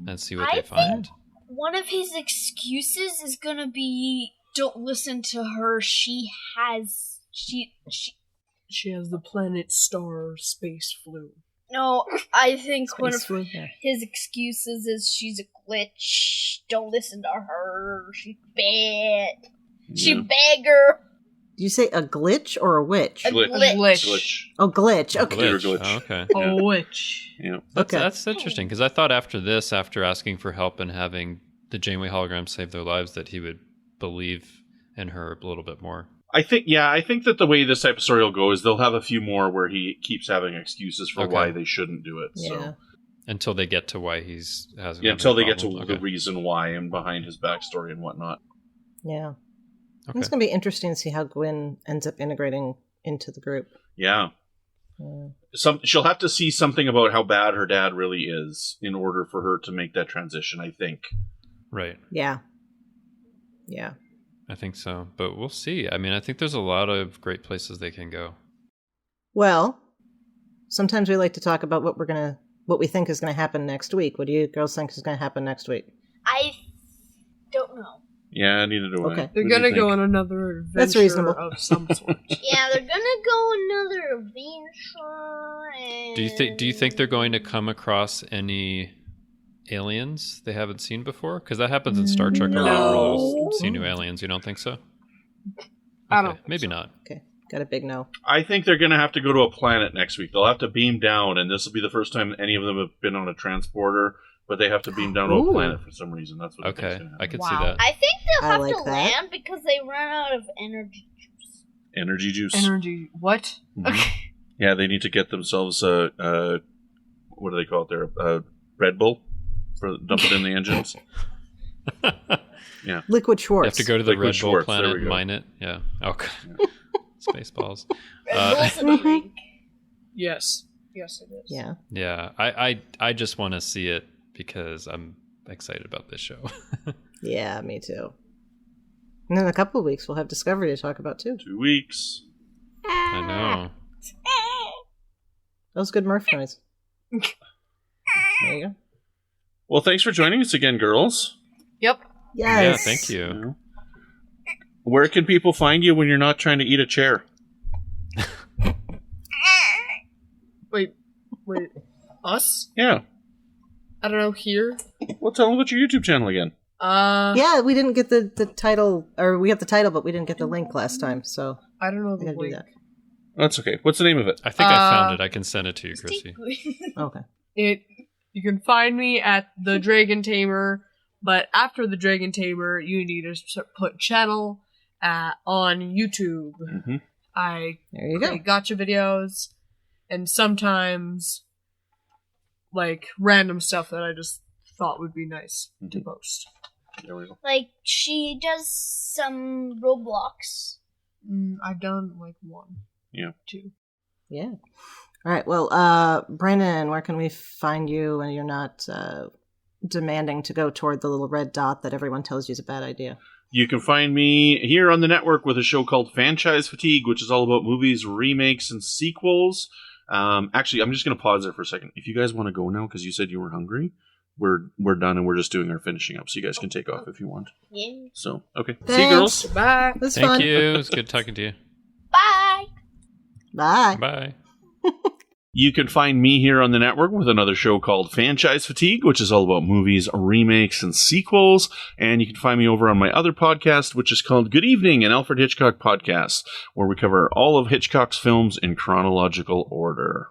and see what I they find. One of his excuses is gonna be, don't listen to her. She has the planet star space flu. No, I think one of Space flu, yeah. his excuses is she's a glitch. Don't listen to her. She's bad. She Yeah. beggar. Do you say a glitch or a witch? A Glitch. glitch. Glitch. Oh, glitch. Okay. Computer glitch. Oh, okay. Oh, which? Yeah. Okay. That's interesting, because I thought after asking for help and having the Janeway hologram save their lives, that he would believe in her a little bit more. I think that the way this type of story will go is they'll have a few more where he keeps having excuses for why they shouldn't do it. Yeah. So Until they get to why until they get to the reason why and behind his backstory and whatnot. Yeah. Okay. It's going to be interesting to see how Gwyn ends up integrating into the group. Yeah. Yeah. She'll have to see something about how bad her dad really is in order for her to make that transition, I think. Right. Yeah. Yeah. I think so. But we'll see. I mean, I think there's a lot of great places they can go. Well, sometimes we like to talk about what we think is going to happen next week. What do you girls think is going to happen next week? I don't know. Yeah, neither do I. Okay. They're going to go on another adventure That's reasonable. of some sort. Yeah, they're gonna go another adventure. And... Do you think they're going to come across any aliens they haven't seen before? Because that happens in Star Trek. No. A lot. We'll see new aliens. You don't think so? I don't. Maybe not. Okay. Got a big no. I think they're going to have to go to a planet next week. They'll have to beam down, and this will be the first time any of them have been on a transporter, but they have to beam down to a planet for some reason. That's what I think's gonna happen. I could see that. I think they'll have like to that. land because they run out of energy juice. Energy juice. Energy. What? Mhm. Okay. Yeah, they need to get themselves what do they call it there? Red Bull for dump it in the engines. Yeah. Liquid You Schwartz. have to go to the Liquid Red Bull Schwartz, planet there we and go. mine it. Yeah. Okay. Spaceballs. Red Bull's a drink. Yes. Yes, it is. Yeah. Yeah. I just want to see it because I'm excited about this show. Yeah, me too. And then in a couple of weeks, we'll have Discovery to talk about too. 2 weeks. I know. That was good Murph noise. There you go. Well, thanks for joining us again, girls. Yep. Yes. Yeah, thank you. Where can people find you when you're not trying to eat a chair? Wait. Us? Yeah. I don't know. Here. Well, tell them about your YouTube channel again. Yeah, we didn't get the title, or we got the title, but we didn't get the link last time, so I don't know we the gotta do link. that. That's okay. What's the name of it? I think I found it. I can send it to you, Chrissy. Okay. You can find me at the Dragon Tamer, but after the Dragon Tamer, you need to put channel on YouTube. Mm-hmm. I There you go. create gotcha videos, and sometimes like random stuff that I just thought would be nice to post. There we go. Like, she does some Roblox. I've done like 1, Yeah. 2. Yeah. All right. Well, Brandon, where can we find you when you're not demanding to go toward the little red dot that everyone tells you is a bad idea? You can find me here on the network with a show called Franchise Fatigue, which is all about movies, remakes, and sequels. Actually, I'm just going to pause there for a second. If you guys want to go now, because you said you were hungry, we're done and we're just doing our finishing up. So you guys can take off if you want. Yeah. So, okay. See Thanks. you, girls. Bye. That's Thank fun. you. It was good talking to you. Bye! Bye. Bye. You can find me here on the network with another show called Franchise Fatigue, which is all about movies, remakes, and sequels. And you can find me over on my other podcast, which is called Good Evening, an Alfred Hitchcock podcast, where we cover all of Hitchcock's films in chronological order.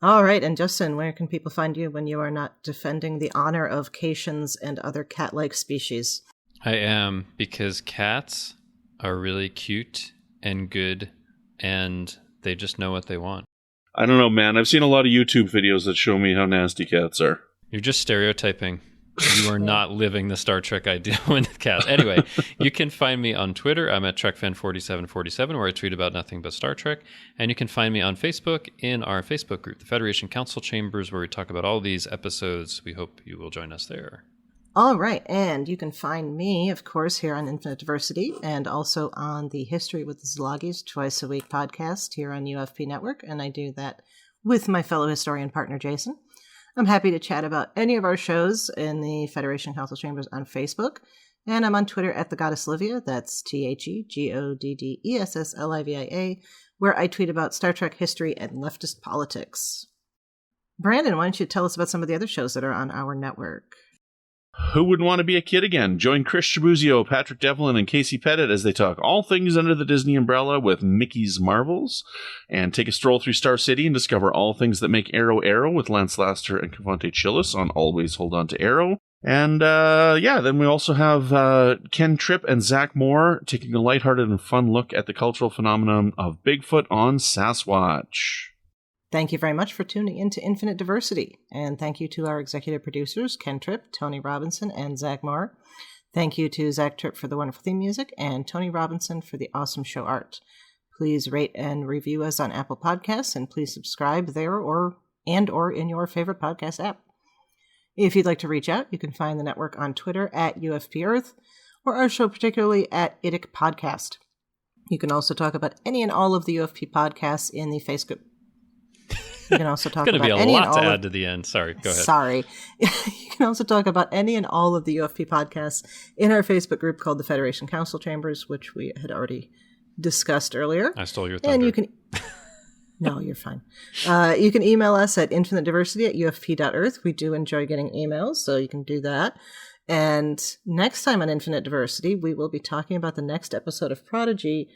All right. And Justin, where can people find you when you are not defending the honor of Caitians and other cat-like species? I am, because cats are really cute and good, and they just know what they want. I don't know, man. I've seen a lot of YouTube videos that show me how nasty cats are. You're just stereotyping. You are not living the Star Trek ideal with cats. Anyway, you can find me on Twitter. I'm at TrekFan4747, where I tweet about nothing but Star Trek. And you can find me on Facebook in our Facebook group, the Federation Council Chambers, where we talk about all these episodes. We hope you will join us there. All right. And you can find me, of course, here on Infinite Diversity and also on the History with the Szilagys twice a week podcast here on UFP Network. And I do that with my fellow historian partner, Jason. I'm happy to chat about any of our shows in the Federation Council Chambers on Facebook. And I'm on Twitter at the Goddess Livia. That's TheGoddessLivia, where I tweet about Star Trek history and leftist politics. Brandon, why don't you tell us about some of the other shows that are on our network? Who wouldn't want to be a kid again? Join Chris Trabuzio, Patrick Devlin, and Casey Pettitt as they talk all things under the Disney umbrella with Mickey's Marvels. And take a stroll through Star City and discover all things that make Arrow Arrow with Lance Laster and Cavante Chillis on Always Hold On to Arrow. And then we also have Ken Tripp and Zach Moore taking a lighthearted and fun look at the cultural phenomenon of Bigfoot on Sasquatch. Thank you very much for tuning in to Infinite Diversity. And thank you to our executive producers, Ken Tripp, Tony Robinson, and Zach Moore. Thank you to Zach Tripp for the wonderful theme music and Tony Robinson for the awesome show art. Please rate and review us on Apple Podcasts, and please subscribe there or in your favorite podcast app. If you'd like to reach out, you can find the network on Twitter at UFP Earth, or our show particularly at IDIC Podcast. You can also talk about any and all of the UFP podcasts in the Facebook. You can also talk about any and all. It's going to be a lot to add to the end. Sorry, go ahead. Sorry. You can also talk about any and all of the UFP podcasts in our Facebook group called the Federation Council Chambers, which we had already discussed earlier. I stole your thunder. And you can... No, you're fine. You can email us at infinitediversity@ufp.earth. We do enjoy getting emails, so you can do that. And next time on Infinite Diversity, we will be talking about the next episode of Prodigy,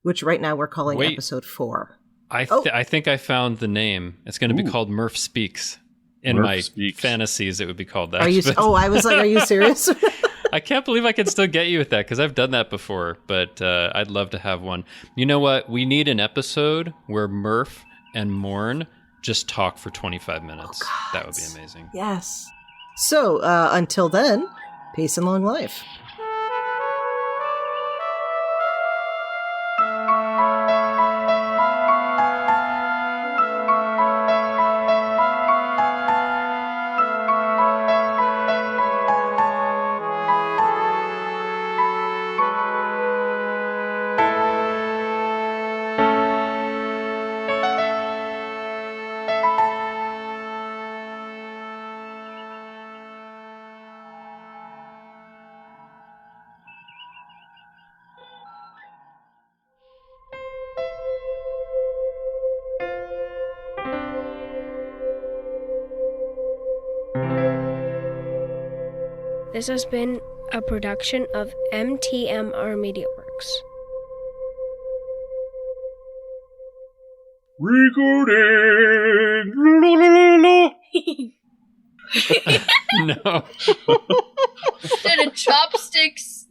which right now we're calling episode 4. I think I found the name. It's going to be called Murph Speaks. In my fantasies, it would be called that. I was like, are you serious? I can't believe I can still get you with that, because I've done that before, but I'd love to have one. You know what? We need an episode where Murph and Morn just talk for 25 minutes. Oh, that would be amazing. Yes. So, until then, peace and long life. This has been a production of MTMR Media Works. Recording! La, la, la, la. No. Instead of chopsticks.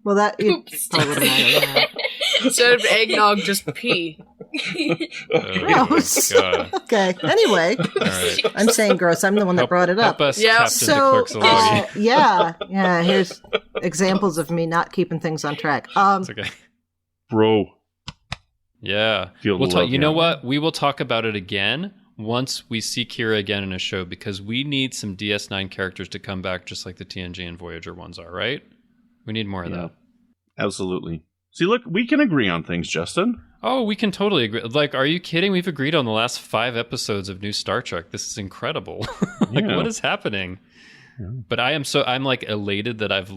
Well, that probably would have mattered. Instead of eggnog, just pee. Gross. God. Okay. Anyway, All right. I'm saying gross. I'm the one that brought it up. Help us, Yeah. Captain De Clerck-Szilagyi. Yeah. Here's examples of me not keeping things on track. It's okay. Bro. Yeah. Feel We'll the talk. love You know now. what? We will talk about it again once we see Kira again in a show, because we need some DS9 characters to come back just like the TNG and Voyager ones are, right? We need more of that. Absolutely. See, look, we can agree on things, Justin. Oh, we can totally agree. Like, are you kidding? We've agreed on the last 5 episodes of new Star Trek. This is incredible. Yeah. What is happening? Yeah. But I'm like elated that I've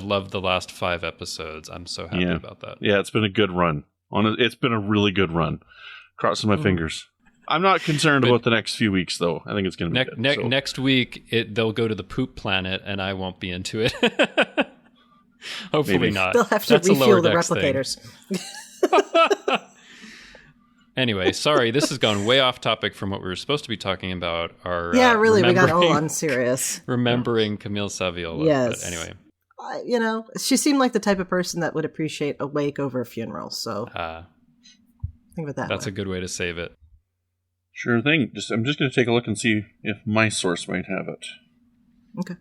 loved the last 5 episodes. I'm so happy about that. Yeah, it's been a good run. It's been a really good run. Crossing my fingers. I'm not concerned about the next few weeks, though. I think it's going to be good. Next week, they'll go to the poop planet, and I won't be into it. Hopefully Maybe. not. They'll have to refuel the replicators. Anyway, sorry, this has gone way off topic from what we were supposed to be talking about. We got all unserious. Remembering Camille Saviola. Yes. But anyway. She seemed like the type of person that would appreciate a wake over a funeral, so think of it that That's way. a good way to save it. Sure thing. I'm just going to take a look and see if my source might have it. Okay.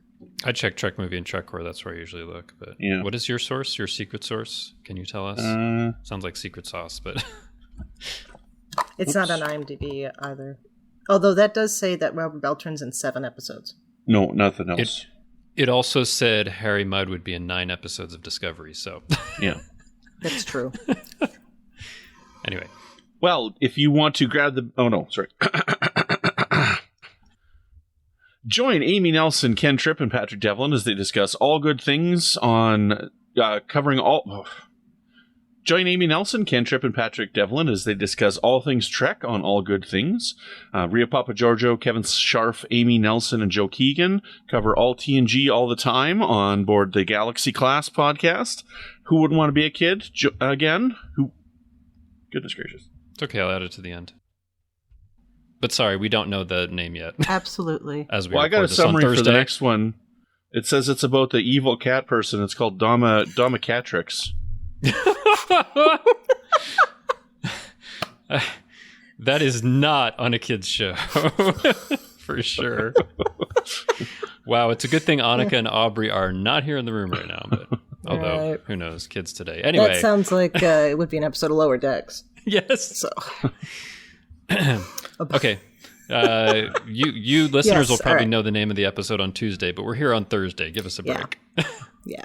I check Trek Movie and Trekcore. That's where I usually look. But what is your source? Your secret source? Can you tell us? Sounds like secret sauce, but it's not on IMDb either. Although that does say that Robert Beltran's in 7 episodes. No, nothing else. It also said Harry Mudd would be in 9 episodes of Discovery. So yeah, that's true. Anyway, well, if you want to grab the join Amy Nelson, Ken Tripp, and Patrick Devlin as they discuss all good things on covering all. Join Amy Nelson, Ken Tripp, and Patrick Devlin as they discuss all things Trek on All Good Things. Rhea Papagiorgio, Kevin Scharf, Amy Nelson, and Joe Keegan cover all TNG all the time on board the Galaxy Class podcast. Who wouldn't want to be a kid? Again? Who? Goodness gracious. It's okay, I'll add it to the end. But sorry, we don't know the name yet. Absolutely. As we I got a record this on summary for the Thursday. next one. It says it's about the evil cat person. It's called Dominatrix. That is not on a kid's show. For sure. Wow, it's a good thing Annika and Aubrey are not here in the room right now. But although, who knows, kids today. Anyway. That sounds like it would be an episode of Lower Decks. Yes. So. Okay. You listeners Yes, will probably right. know the name of the episode on Tuesday, but we're here on Thursday. Give us a break. Yeah.